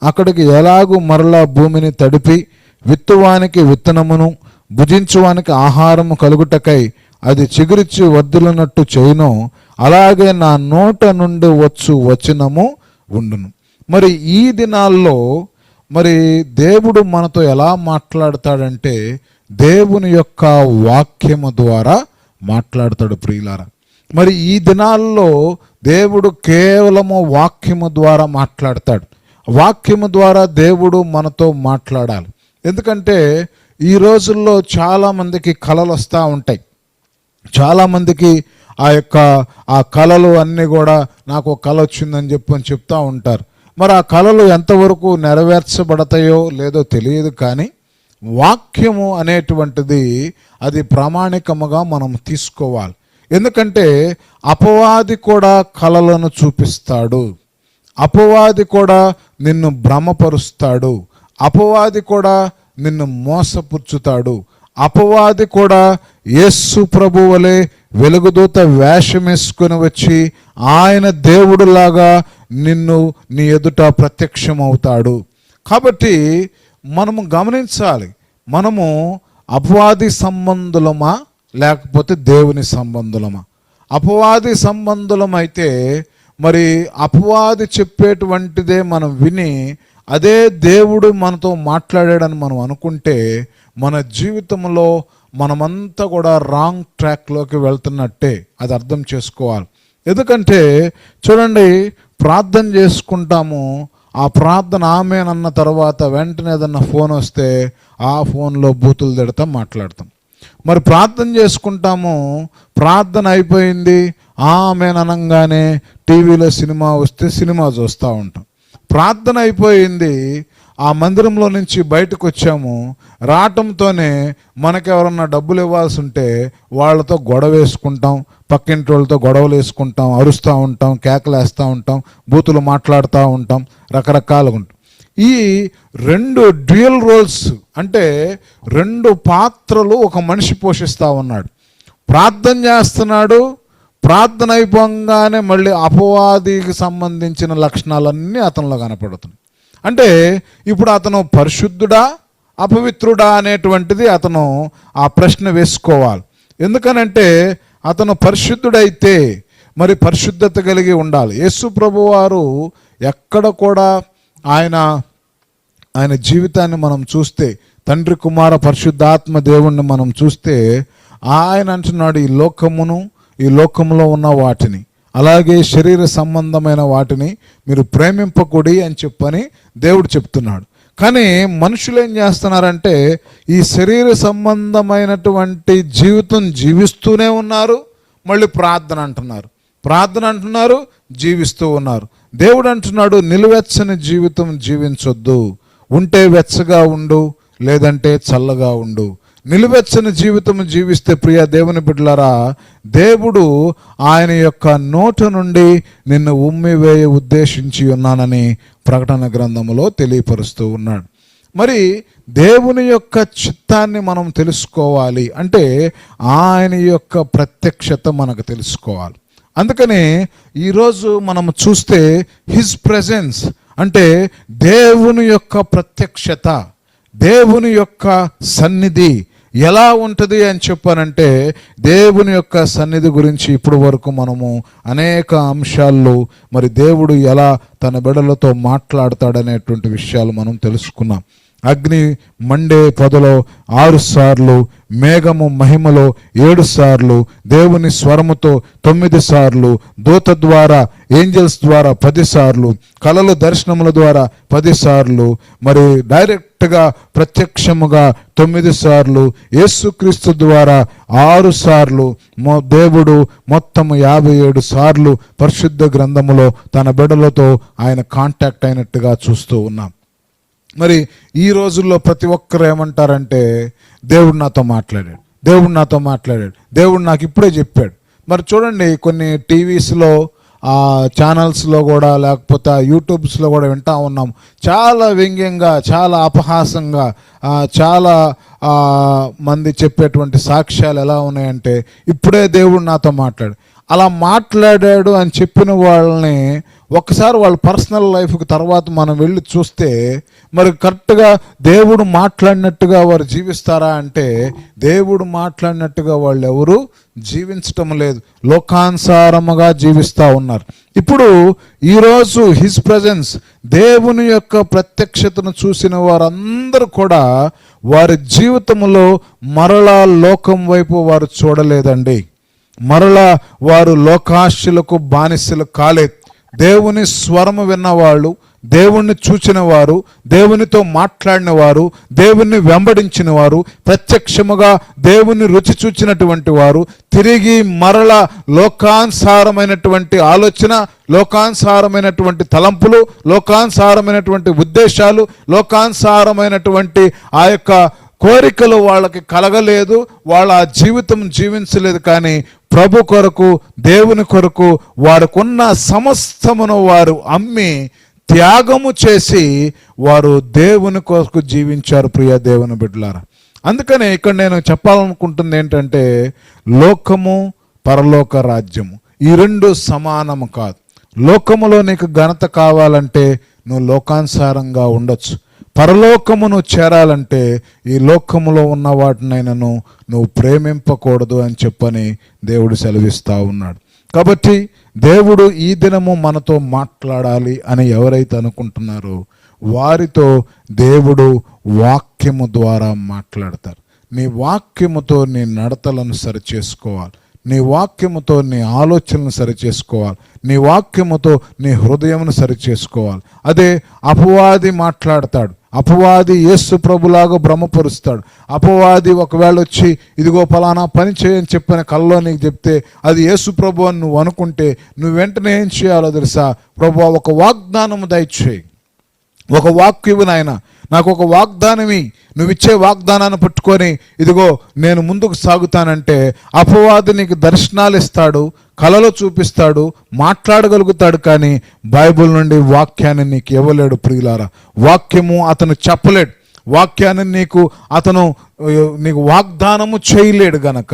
అక్కడికి ఎలాగూ మరలా భూమిని తడిపి విత్తువానికి విత్తనమును భుజించువానికి ఆహారము కలుగుటకై అది చిగురిచి వర్ధిల్లునట్టు చేయునో అలాగే నా నోట నుండి వచనము ఉండును. మరి ఈ దినాల్లో మరి దేవుడు మనతో ఎలా మాట్లాడతాడంటే, దేవుని యొక్క వాక్యము ద్వారా మాట్లాడతాడు. ప్రియులారా, మరి ఈ దినాల్లో దేవుడు కేవలము వాక్యము ద్వారా మాట్లాడతాడు. వాక్యము ద్వారా దేవుడు మనతో మాట్లాడాలి. ఎందుకంటే ఈ రోజుల్లో చాలామందికి కళలు వస్తూ ఉంటాయి. చాలామందికి ఆ కళలు అన్నీ కూడా నాకు ఒక కళ వచ్చిందని చెప్తూ ఉంటారు. మరి ఆ కళలు ఎంతవరకు నెరవేర్చబడతాయో లేదో తెలియదు. కానీ వాక్యము అనేటువంటిది అది ప్రామాణికముగా మనం తీసుకోవాలి. ఎందుకంటే అపవాది కూడా కళలను చూపిస్తాడు. అపవాది కూడా నిన్ను భ్రమపరుస్తాడు. అపవాది కూడా నిన్ను మోసపుచ్చుతాడు. అపవాది కూడా యేసు ప్రభు వలె వెలుగుదూత వేషం వేసుకొని వచ్చి ఆయన దేవుడులాగా నీ ఎదుట ప్రత్యక్షమవుతాడు. కాబట్టి మనము గమనించాలి, మనము అపవాది సంబంధులమా లేకపోతే దేవుని సంబంధులమా? అపవాది సంబంధులమైతే మరి అపవాది చెప్పేటువంటిదే మనం విని అదే దేవుడు మనతో మాట్లాడాడని మనం అనుకుంటే మన జీవితంలో మనమంతా కూడా రాంగ్ ట్రాక్లోకి వెళ్తున్నట్టే అది అర్థం చేసుకోవాలి. ఎందుకంటే చూడండి, ప్రార్థన చేసుకుంటాము, ఆ ప్రార్థన ఆమేనన్న తర్వాత వెంటనే ఏదన్నా ఫోన్ వస్తే ఆ ఫోన్లో బూతులు తిడతాం, మాట్లాడతాం. మరి ప్రార్థన చేసుకుంటాము, ప్రార్థన అయిపోయింది, ఆమేననంగానే టీవీలో సినిమా వస్తే సినిమా చూస్తూ ఉంటాం. ప్రార్థన అయిపోయింది, ఆ మందిరంలో నుంచి బయటకు వచ్చాము, రావటంతోనే మనకెవరన్నా డబ్బులు ఇవ్వాల్సి ఉంటే వాళ్ళతో గొడవ వేసుకుంటాం, పక్కింటి వాళ్ళతో గొడవలు వేసుకుంటాం, అరుస్తూ ఉంటాం, కేకలేస్తూ ఉంటాం, బూతులు మాట్లాడుతూ ఉంటాం, రకరకాలుగా ఉంటాం. ఈ 2 డ్యూయల్ రోల్స్ అంటే 2 పాత్రలు ఒక మనిషి పోషిస్తూ ఉన్నాడు. ప్రార్థన చేస్తున్నాడు, ప్రార్థన అయిపోగానే మళ్ళీ అపవాదికి సంబంధించిన లక్షణాలన్నీ అతనిలో కనపడుతున్నాయి. అంటే ఇప్పుడు అతను పరిశుద్ధుడా అపవిత్రుడా అనేటువంటిది అతను ఆ ప్రశ్న వేసుకోవాలి. ఎందుకనంటే అతను పరిశుద్ధుడైతే మరి పరిశుద్ధత కలిగి ఉండాలి. యేసు ప్రభువారు ఎక్కడ కూడా ఆయన జీవితాన్ని మనం చూస్తే, తండ్రి కుమార పరిశుద్ధాత్మ దేవుణ్ణి మనం చూస్తే ఆయన అంటున్నాడు, ఈ లోకములో ఉన్న వాటిని అలాగే శరీర సంబంధమైన వాటిని మీరు ప్రేమింపకూడి అని చెప్పని దేవుడు చెప్తున్నాడు. కానీ మనుషులు ఏం చేస్తున్నారంటే ఈ శరీర సంబంధమైనటువంటి జీవితం జీవిస్తూనే ఉన్నారు, మళ్ళీ ప్రార్థన అంటున్నారు, జీవిస్తూ ఉన్నారు. దేవుడు అంటున్నాడు, నిలువెచ్చని జీవితం జీవించొద్దు, ఉంటే వెచ్చగా ఉండు, లేదంటే చల్లగా ఉండు. నిలువెచ్చని జీవితం జీవిస్తే ప్రియ దేవుని బిడ్డలారా, దేవుడు ఆయన యొక్క నోట నుండి నిన్ను ఉమ్మివేయ ఉద్దేశించి ఉన్నానని ప్రకటన గ్రంథములో తెలియపరుస్తూ ఉన్నాడు. మరి దేవుని యొక్క చిత్తాన్ని మనం తెలుసుకోవాలి అంటే ఆయన యొక్క ప్రత్యక్షత మనకు తెలుసుకోవాలి. అందుకనే ఈరోజు మనం చూస్తే హిజ్ ప్రెజెన్స్ అంటే దేవుని యొక్క ప్రత్యక్షత, దేవుని యొక్క సన్నిధి ఎలా ఉంటుంది అని చెప్పానంటే, దేవుని యొక్క సన్నిధి గురించి ఇప్పుడు వరకు మనము అనేక అంశాల్లో మరి దేవుడు ఎలా తన బిడ్డలతో మాట్లాడతాడనేటువంటి విషయాలు మనం తెలుసుకున్నాం. అగ్ని మండే పొదలో 6 సార్లు, మేఘము మహిమలో 7 సార్లు, దేవుని స్వరముతో 9 సార్లు, దూత ద్వారా ఏంజల్స్ ద్వారా 10 సార్లు, కలలు దర్శనముల ద్వారా 10 సార్లు, మరి డైరెక్ట్గా ప్రత్యక్షముగా 9 సార్లు, యేసుక్రీస్తు ద్వారా 6 సార్లు, దేవుడు మొత్తం 57 సార్లు పరిశుద్ధ గ్రంథములో తన బిడ్డలతో ఆయన కాంటాక్ట్ అయినట్టుగా చూస్తూ ఉన్నాం. మరి ఈ రోజుల్లో ప్రతి ఒక్కరు ఏమంటారంటే, దేవుడు నాతో మాట్లాడాడు, దేవుడు నాతో మాట్లాడాడు, దేవుడు నాకు ఇప్పుడే చెప్పాడు. మరి చూడండి, కొన్ని టీవీస్లో ఛానల్స్లో కూడా లేకపోతే యూట్యూబ్స్లో కూడా వింటూ ఉన్నాం. చాలా వ్యంగ్యంగా, చాలా అపహాసంగా చాలా మంది చెప్పేటువంటి సాక్ష్యాలు ఎలా ఉన్నాయంటే, ఇప్పుడే దేవుడు నాతో మాట్లాడు. అలా మాట్లాడాడు అని చెప్పిన వాళ్ళని ఒకసారి వాళ్ళ పర్సనల్ లైఫ్కి తర్వాత మనం వెళ్ళి చూస్తే మరి కరెక్ట్గా దేవుడు మాట్లాడినట్టుగా వారు జీవిస్తారా అంటే, దేవుడు మాట్లాడినట్టుగా వాళ్ళు ఎవరు జీవించటం లేదు, లోకానుసారముగా జీవిస్తూ ఉన్నారు. ఇప్పుడు ఈరోజు హిజ్ ప్రజెన్స్, దేవుని యొక్క ప్రత్యక్షతను చూసిన వారందరూ కూడా వారి జీవితంలో మరలా లోకం వైపు వారు చూడలేదండి. మరలా వారు లోకాశలకు బానిసలు కాలేదు. దేవుని స్వరము విన్నవాళ్ళు, దేవుణ్ణి చూచిన వారు, దేవునితో మాట్లాడిన వారు, దేవుణ్ణి వెంబడించిన వారు, ప్రత్యక్షముగా దేవుని రుచి చూచినటువంటి వారు తిరిగి మరల లోకానుసారమైనటువంటి ఆలోచన, లోకానుసారమైనటువంటి తలంపులు, లోకానుసారమైనటువంటి ఉద్దేశాలు, లోకానుసారమైనటువంటి ఆ యొక్క కోరికలు వాళ్ళకి కలగలేదు. వాళ్ళ ఆ జీవితం జీవించలేదు. కానీ ప్రభు కొరకు, దేవుని కొరకు వారికున్న సమస్తమును వారు అమ్మి త్యాగము చేసి వారు దేవుని కొరకు జీవించారు. ప్రియ దేవుని బిడ్డలారా, అందుకనే ఇక్కడ నేను చెప్పాలనుకుంటుంది ఏంటంటే, లోకము పరలోక రాజ్యము ఈ రెండు సమానము కాదు. లోకములో నీకు ఘనత కావాలంటే నువ్వు లోకానుసారంగా ఉండొచ్చు. పరలోకమును చేరాలంటే ఈ లోకములో ఉన్న వాటినైనాను నువ్వు ప్రేమింపకూడదు అని చెప్పని దేవుడు సెలవిస్తూ ఉన్నాడు. కాబట్టి దేవుడు ఈ దినము మనతో మాట్లాడాలి అని ఎవరైతే అనుకుంటున్నారో వారితో దేవుడు వాక్యము ద్వారా మాట్లాడతారు. నీ వాక్యముతో నీ నడతలను సరిచేసుకోవాలి, నీ వాక్యముతో నీ ఆలోచనను సరిచేసుకోవాలి, నీ వాక్యముతో నీ హృదయమును సరిచేసుకోవాలి. అదే అపవాది మాట్లాడతాడు. అపవాది యేసు ప్రభులాగా భ్రమపరుస్తాడు. అపవాది ఒకవేళ వచ్చి ఇదిగో ఫలానా పని చేయని చెప్పిన కల్లో నీకు చెప్తే అది యేసు ప్రభు అని నువ్వు అనుకుంటే నువ్వు వెంటనే ఏం చేయాలో తెలుసా? ప్రభు ఒక వాగ్దానము దయచేయి, ఒక వాక్యము నాయన, నాకు ఒక వాగ్దానమి, నువ్వు ఇచ్చే వాగ్దానాన్ని పట్టుకొని ఇదిగో నేను ముందుకు సాగుతానంటే అపవాది నీకు దర్శనాలు ఇస్తాడు, కళలు చూపిస్తాడు, మాట్లాడగలుగుతాడు. కానీ బైబిల్ నుండి వాక్యాన్ని నీకు ఇవ్వలేడు. ప్రియులారా, వాక్యము అతను చెప్పలేడు. వాక్యాన్ని నీకు వాగ్దానము చేయలేడు. గనక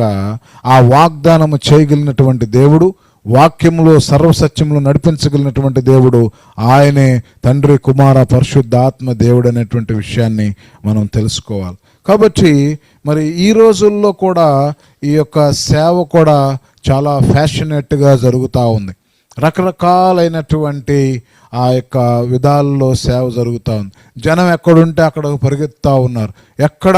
ఆ వాగ్దానము చేయగలిగినటువంటి దేవుడు, వాక్యములో సర్వసత్యములు నడిపించగలిగినటువంటి దేవుడు ఆయనే తండ్రి, కుమార, పరిశుద్ధ ఆత్మ దేవుడు అనేటువంటి విషయాన్ని మనం తెలుసుకోవాలి. కాబట్టి మరి ఈ రోజుల్లో కూడా ఈ యొక్క సేవ కూడా చాలా ఫ్యాషనేట్గా జరుగుతూ ఉంది. రకరకాలైనటువంటి ఆ యొక్క విధాల్లో సేవ జరుగుతూ ఉంది. జనం ఎక్కడుంటే అక్కడ పరిగెత్తుతూ ఉన్నారు. ఎక్కడ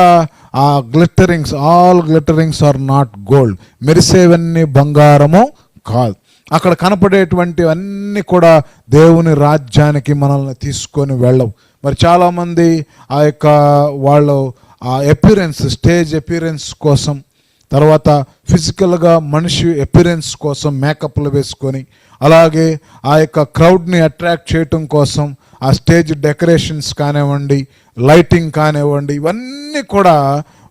ఆ గ్లిటరింగ్స్, ఆల్ గ్లిటరింగ్స్ ఆర్ నాట్ గోల్డ్, మెరిసేవన్నీ బంగారము కాదు. అక్కడ కనపడేటువంటి అన్నీ కూడా దేవుని రాజ్యానికి మనల్ని తీసుకొని వెళ్ళవు. మరి చాలామంది ఆ యొక్క వాళ్ళు ఆ అపిరెన్స్, స్టేజ్ అపిరెన్స్ కోసం, తర్వాత ఫిజికల్గా మనిషి అపిరెన్స్ కోసం మేకప్లు వేసుకొని, అలాగే ఆ యొక్క క్రౌడ్ని అట్రాక్ట్ చేయటం కోసం ఆ స్టేజ్ డెకరేషన్స్ కానివ్వండి, లైటింగ్ కానివ్వండి, ఇవన్నీ కూడా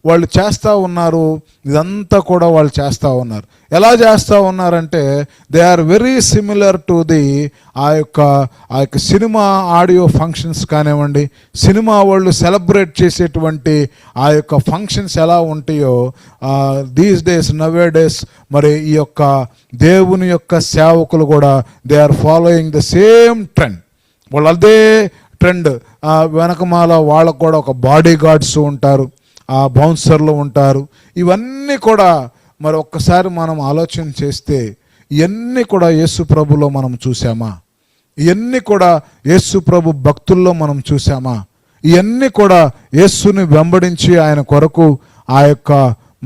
వాళ్ళు చేస్తూ ఉన్నారు. ఇదంతా కూడా వాళ్ళు చేస్తూ ఉన్నారు. ఎలా చేస్తూ ఉన్నారంటే they are very similar to the ఆ యొక్క సినిమా ఆడియో ఫంక్షన్స్ కానివ్వండి, సినిమా వాళ్ళు సెలబ్రేట్ చేసేటువంటి ఆ యొక్క ఫంక్షన్స్ ఎలా ఉంటాయో దీస్ డేస్ నవే డేస్ మరి ఈ యొక్క దేవుని యొక్క సేవకులు కూడా they are following the same trend. వాళ్ళు అదే ట్రెండ్ వెనకమాల వాళ్ళకు కూడా ఒక బాడీ గార్డ్స్ ఉంటారు, ఆ బౌన్సర్లు ఉంటారు. ఇవన్నీ కూడా మరి ఒక్కసారి మనం ఆలోచన చేస్తే ఇవన్నీ కూడా యేసు ప్రభులో మనం చూసామా? ఇవన్నీ కూడా యేసు ప్రభు భక్తుల్లో మనం చూసామా? ఇవన్నీ కూడా యేసుని వెంబడించి ఆయన కొరకు ఆ యొక్క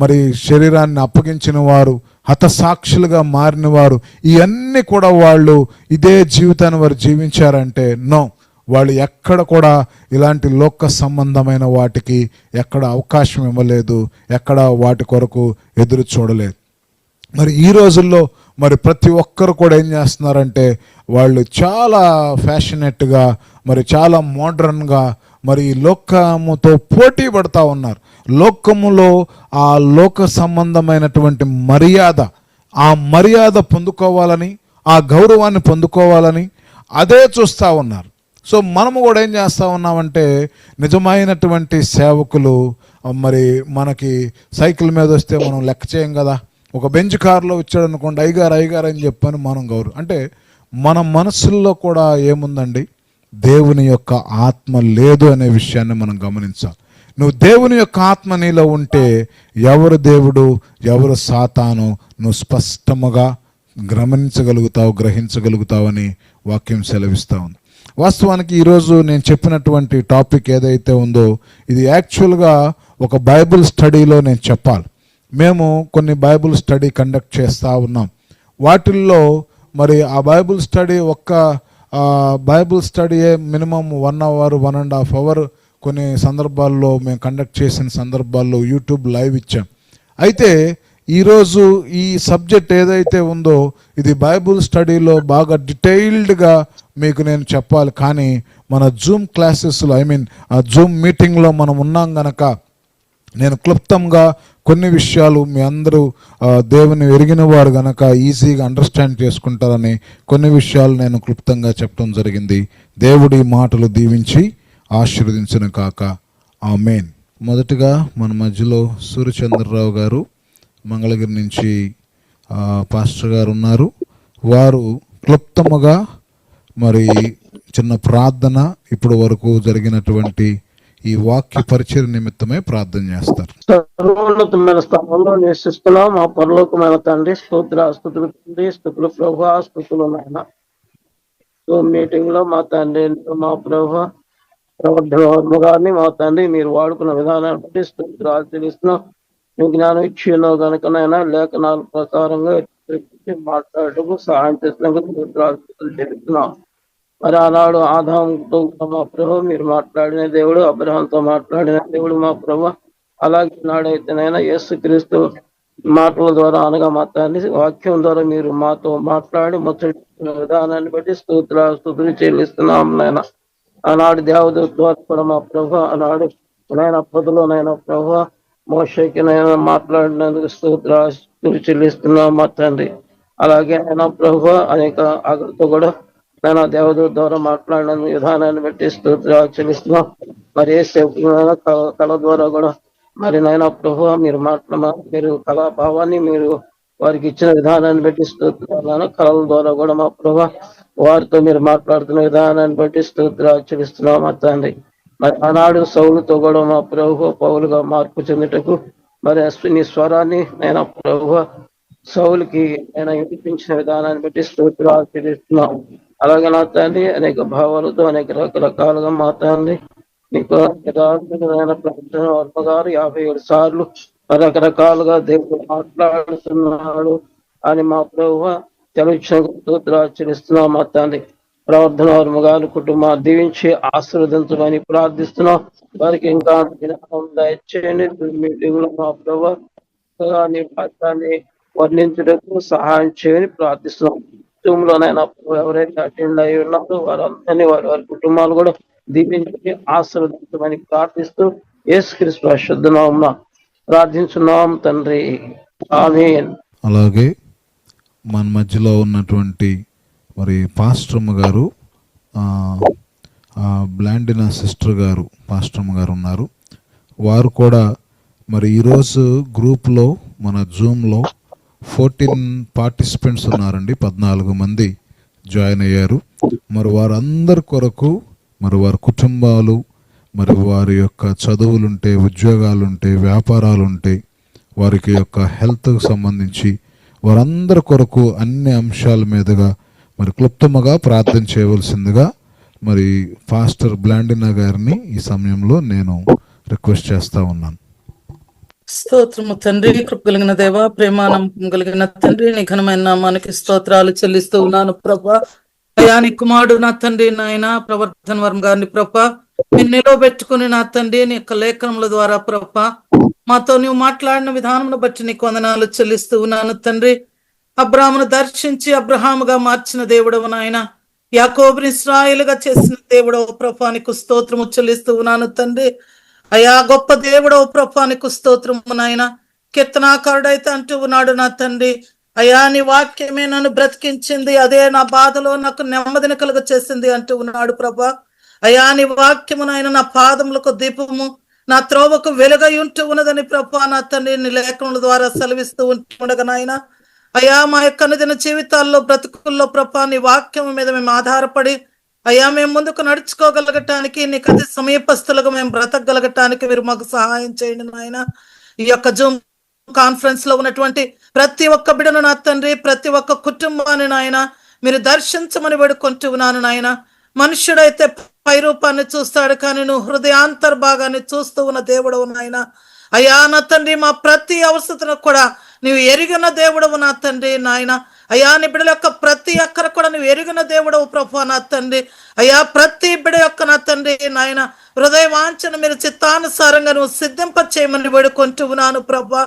మరి శరీరాన్ని అప్పగించిన వారు, హతసాక్షులుగా మారిన వారు, ఇవన్నీ కూడా వాళ్ళు ఇదే జీవితాన్ని వారు జీవించారంటే నో, వాళ్ళు ఎక్కడ కూడా ఇలాంటి లోక సంబంధమైన వాటికి ఎక్కడ అవకాశం ఇవ్వలేదు, ఎక్కడ వాటి కొరకు ఎదురు చూడలేదు. మరి ఈ రోజుల్లో మరి ప్రతి ఒక్కరు కూడా ఏం చేస్తున్నారంటే వాళ్ళు చాలా ఫ్యాషనేట్గా మరి చాలా మోడ్రన్గా మరి ఈ లోకముతో పోటీ పడుతూ ఉన్నారు. లోకములో ఆ లోక సంబంధమైనటువంటి మర్యాద, ఆ మర్యాద పొందుకోవాలని, ఆ గౌరవాన్ని పొందుకోవాలని అదే చూస్తూ ఉన్నారు. సో మనము కూడా ఏం చేస్తూ ఉన్నామంటే నిజమైనటువంటి సేవకులు మరి మనకి సైకిల్ మీద వస్తే మనం లెక్క చేయం కదా. ఒక బెంచ్ కారులో వచ్చాడు అనుకోండి, అయ్యగారు అని చెప్పని మనం గౌరవం. అంటే మన మనసుల్లో కూడా ఏముందండి, దేవుని యొక్క ఆత్మ లేదు అనే విషయాన్ని మనం గమనించాలి. నువ్వు దేవుని యొక్క ఆత్మ నీలో ఉంటే ఎవరు దేవుడు ఎవరు సాతాను నువ్వు స్పష్టముగా గ్రహించగలుగుతావు అని వాక్యం సెలవిస్తూ ఉంది. వాస్తవానికి ఈరోజు నేను చెప్పినటువంటి టాపిక్ ఏదైతే ఉందో ఇది యాక్చువల్గా ఒక బైబిల్ స్టడీలో నేను చెప్పాలి. మేము కొన్ని బైబిల్ స్టడీ కండక్ట్ చేస్తూ ఉన్నాం. వాటిల్లో మరి ఆ బైబిల్ స్టడీ బైబిల్ స్టడీయే మినిమం 1 అవర్ 1.5 అవర్ కొన్ని సందర్భాల్లో మేము కండక్ట్ చేసిన సందర్భాల్లో యూట్యూబ్ లైవ్ ఇచ్చాం. అయితే ఈరోజు ఈ సబ్జెక్ట్ ఏదైతే ఉందో ఇది బైబిల్ స్టడీలో బాగా డీటెయిల్డ్గా మీకు నేను చెప్పాలి. కానీ మన జూమ్ క్లాసెస్లో ఆ జూమ్ మీటింగ్లో మనం ఉన్నాం గనక నేను క్లుప్తంగా కొన్ని విషయాలు మీ అందరూ దేవుని ఎరిగిన వారు గనక ఈజీగా అండర్స్టాండ్ చేసుకుంటారని కొన్ని విషయాలు నేను క్లుప్తంగా చెప్పడం జరిగింది. దేవుడి మాటలు దీవించి ఆశీర్వదించును కాక. ఆమేన్. మొదటిగా మన మధ్యలో సూర్యచంద్రరావు గారు మంగళగిరి నుంచి పాస్టర్ గారు ఉన్నారు. వారు క్లుప్తముగా మరి చిన్న ప్రార్థన ఇప్పుడు వరకు జరిగినటువంటి ఈ వాక్య పరిచయ నిమిత్తమే ప్రార్థన చేస్తారు. సర్వోన్నతమైన స్థానంలో నివసిస్తున్నాం మా పరలోకమైన తండ్రి, స్తుతులు తండ్రి, స్తుతులు ప్రభు, స్తుతులు నాయన. మీటింగ్ లో మా తండ్రి మా ప్రభు ప్రవర్ధన గారిని మా తండ్రి మీరు వాడుకున్న విధానాన్ని బట్టి స్తుతులు తెలుస్తున్నాం. మీ జ్ఞానం ఇచ్చినో గనుక నైనా లేఖనాల ప్రకారంగా మాట్లాడటకు సహాయం చేసినందుకు తెలుస్తున్నాం. మరి ఆనాడు ఆదాముతో మా ప్రభు మీరు మాట్లాడిన దేవుడు, అబ్రహాంతో మాట్లాడిన దేవుడు మా ప్రభు. అలాగే నాడైతేనైనా యేసుక్రీస్తు మాటల ద్వారా అనగా మా తండ్రి వాక్యం ద్వారా మీరు మాతో మాట్లాడి ముచ్చటిస్తున్న విధానాన్ని బట్టి స్తుతులు చెల్లిస్తున్నాం నాయన. ఆనాడు దేవదూత ద్వారా కూడా మా ప్రభు ఆనాడు నైనా పొదలోనైనా ప్రభు మోషేకి నైనా మాట్లాడినందుకు స్తుతులు చెల్లిస్తున్నాం మా తండ్రి. అలాగే నైనా ప్రభు అనేక ఆగలతో కూడా నేను దేవదూత ద్వారా మాట్లాడిన విధానాన్ని బట్టి స్తుతులు చెల్లిస్తున్నాం. మరి ఏ సేవకులైనా కళ ద్వారా కూడా మరి నాయన ప్రభు మీరు కళాభావాన్ని మీరు వారికి ఇచ్చిన విధానాన్ని బట్టి స్తుతులు, కళల ద్వారా కూడా మా ప్రభు వారితో మీరు మాట్లాడుతున్న విధానాన్ని బట్టి స్తుతులు చెల్లిస్తున్నాం మా తండ్రి. మరి ఆనాడు సౌలుతో కూడా మా ప్రభు పౌలుగా మార్పు చెందుటకు మరి నీ స్వరాన్ని నేను ప్రభు సౌలుకి నేను వినిపించిన విధానాన్ని బట్టి స్తుతులు చెల్లిస్తున్నాం. అలాగే నా తండ్రి అనేక భావాలతో అనేక రకరకాలుగా మా తండ్రి మీకు గారు 57 సార్లు రకరకాలుగా దేవుడు మాట్లాడుతున్నాడు అని మా ప్రభు తెలుగు ఆచరిస్తున్నాం. మా తండ్రి ప్రవర్ధన వర్మ గారి కుటుంబాన్ని దీవించి ఆశీర్వదించమని ప్రార్థిస్తున్నాం. వారికి ఇంకా దయచేయండి. మీటింగ్ లో మా ప్రభు వర్ణించడానికి సహాయం చేయని ప్రార్థిస్తున్నాం. కుటుంబంలోనైనా ఎవరైతే అటెండ్ అయి ఉన్నారో వారందరినీ వారి కుటుంబాలు కూడా దీవించి ఆశీర్వదించమని ప్రార్థిస్తూ యేసుక్రీస్తు పరిశుద్ధ నామమున ప్రార్థించున్నాం తండ్రి, ఆమేన్. అలాగే మన మధ్యలో ఉన్నటువంటి మరి పాస్టర్మ్మ గారు, బ్లాండినా సిస్టర్ గారు, పాస్టర్మ్మ గారు ఉన్నారు. వారు కూడా మరి ఈరోజు గ్రూప్లో మన జూమ్లో 14 పార్టిసిపెంట్స్ ఉన్నారండి. 14 మంది జాయిన్ అయ్యారు. మరి వారందరి కొరకు మరి వారి కుటుంబాలు, మరి వారి యొక్క చదువులుంటే, ఉద్యోగాలుంటే, వ్యాపారాలుంటే, వారికి యొక్క హెల్త్కు సంబంధించి వారందరి కొరకు అన్ని అంశాల మీదుగా మరి క్లుప్తముగా ప్రార్థన చేయవలసిందిగా మరి పాస్టర్ బ్లాండినా గారిని ఈ సమయంలో నేను రిక్వెస్ట్ చేస్తా ఉన్నాను. స్తోత్రము తండ్రి, కృప కలిగిన దేవ, ప్రేమానమ్మకం కలిగిన తండ్రి, నీ ఘనమైన నామానికి స్తోత్రాలు చెల్లిస్తూ ఉన్నాను ప్రభా. అయా నీ కుమారుడు నా తండ్రి నాయన ప్రవర్తన వర్మ గారిని ప్రభా నేను నిలవబెట్టుకుని నా తండ్రి నీ యొక్క లేఖనముల ద్వారా ప్రభా మాతో నువ్వు మాట్లాడిన విధానమును బట్టి నీకు వందనాలు చెల్లిస్తూ ఉన్నాను తండ్రి. అబ్రాహామును దర్శించి అబ్రహాముగా మార్చిన దేవుడవు నాయన, యాకోబుని ఇశ్రాయేలుగా చేసిన దేవుడవు ప్రభా నీకు స్తోత్రము చెల్లిస్తూ ఉన్నాను తండ్రి. అయా గొప్ప దేవుడవు ప్రభా నీకు స్తోత్రము నాయన. కీర్తనాకారుడైతే అంటూ ఉన్నాడు నా తండ్రి, అయా నీ వాక్యమే నన్ను బ్రతికించింది, అదే నా బాధలో నాకు నెమ్మదిని కలుగ చేసింది అంటూ ఉన్నాడు ప్రభా. అయా నీ వాక్యము నాయన నా పాదములకు దీపము, నా త్రోవకు వెలుగై ఉంటూ ఉన్నదని ప్రభా నా తండ్రి నీ లేఖనముల ద్వారా సెలవిస్తూ ఉంటుండగా నాయన, అయా మా యొక్క అనుదిన జీవితాల్లో బ్రతుకుల్లో ప్రభా నీ వాక్యం మీద మేము ఆధారపడి అయ్యా మేము ముందుకు నడుచుకోగలగటానికి, నీకు అతి సమీపస్తులుగా మేము బ్రతకగలగటానికి మీరు మాకు సహాయం చేయండి నాయన. ఈ యొక్క జూమ్ కాన్ఫరెన్స్ లో ఉన్నటువంటి ప్రతి ఒక్క బిడను నా తండ్రి, ప్రతి ఒక్క కుటుంబాన్ని నాయన మీరు దర్శించమని వేడుకుంటూ ఉన్నాను నాయన. మనుష్యుడైతే పై రూపాన్ని చూస్తాడు, కానీ నువ్వు హృదయాంతర్భాగాన్ని చూస్తూ ఉన్న దేవుడవు నాయన. అయ్యా నా తండ్రి మా ప్రతి అవసరతను కూడా నువ్వు ఎరిగిన దేవుడవు నా తండ్రి నాయన. అయ్యా నీ బిడ్డల యొక్క ప్రతి అక్కర కూడా నువ్వు ఎరిగిన దేవుడవు ప్రభా నా తండ్రి. అయ్యా ప్రతి బిడ్డ యొక్క నా తండ్రి నాయన హృదయ వాంఛను మీరు చిత్తానుసారంగా నువ్వు సిద్ధింప చేయమని వేడుకుంటూ ఉన్నాను ప్రభా.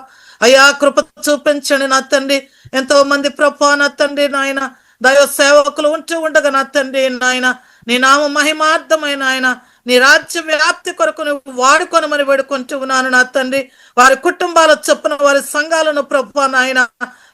అయ్యా కృప చూపించండి నా తండ్రి. ఎంతో మంది ప్రభా నా తండ్రి నాయన దైవ సేవకులు ఉంటూ ఉండగా నా తండ్రి నాయన నీ నామ మహిమార్థమైన ఆయన నీ రాజ్య వ్యాప్తి కొరకు నువ్వు వాడుకొనమని వేడుకుంటూ ఉన్నాను నా తండ్రి. వారి కుటుంబాల చొప్పున వారి సంఘాలను ప్రభా నాయన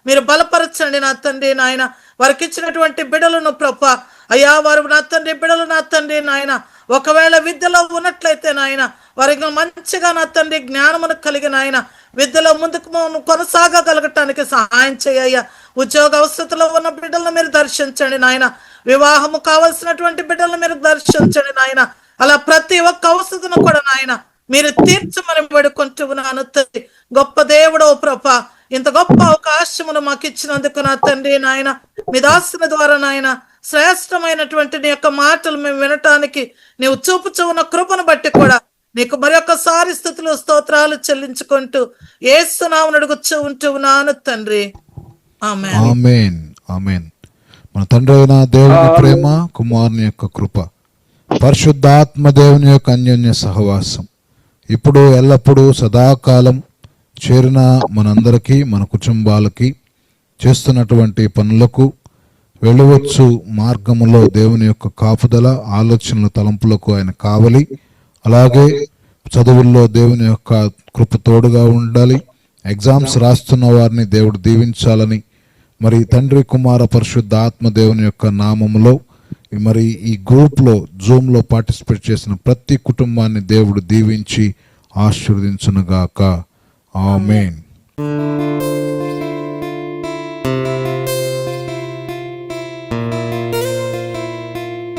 మీరు బలపరచండి నా తండ్రి నాయన. వారికి ఇచ్చినటువంటి బిడలను ప్రభా అయ్యా వారు నా తండ్రి బిడలు నా తండ్రి నాయన ఒకవేళ విద్యలో ఉన్నట్లయితే నాయన వారికి మంచిగా నా తండ్రి జ్ఞానమును కలిగిన ఆయన విద్యలో ముందుకు కొనసాగగలగటానికి సహాయం చేయ్యా. ఉద్యోగ అవసరతలో ఉన్న బిడ్డలను మీరు దర్శించండి నాయన. వివాహము కావలసినటువంటి బిడ్డలను మీరు దర్శించండి నాయన. అలా ప్రతి ఒక్క అవసరతను కూడా నాయన మీరు తీర్చమని వేడుకుంటూ ఉన్నాను తండ్రి. గొప్ప దేవుడవు ప్రభా, ఇంత గొప్ప అవకాశమును మాకు ఇచ్చినందుకు నా తండ్రి నాయన మీ దాసుని ద్వారా నాయన శ్రేష్టమైనటువంటి నీ యొక్క మాటలు మేము వినటానికి నీవు చూపుచూ ఉన్న కృపను బట్టి కూడా నీకు మరొకసారి స్తుతులు స్తోత్రాలు చెల్లించుకుంటూ యేసు నామమున అడుగుచూ ఉంటూ ఉన్నాను తండ్రి. ఆమేన్. ఆమేన్. ఆమేన్. మన తండ్రి అయిన దేవుని ప్రేమ, కుమారుని యొక్క కృప, పరిశుద్ధాత్మ దేవుని యొక్క అన్యోన్య సహవాసం ఇప్పుడు ఎల్లప్పుడూ సదాకాలం చేరిన మనందరికీ, మన కుటుంబాలకి, చేస్తున్నటువంటి పనులకు, వెళ్ళవచ్చు మార్గములో దేవుని యొక్క కాపుదల, ఆలోచనల తలంపులకు ఆయన కావలి, అలాగే చదువుల్లో దేవుని యొక్క కృప తోడుగా ఉండాలి. ఎగ్జామ్స్ రాస్తున్న వారిని దేవుడు దీవించాలని మరి తండ్రి కుమార పరిశుద్ధ ఆత్మ దేవుని యొక్క నామములో మరి ఈ గ్రూప్లో జూమ్లో పార్టిసిపేట్ చేసిన ప్రతి కుటుంబాన్ని దేవుడు దీవించి ఆశీర్వదించునుగాక. ఆమేన్.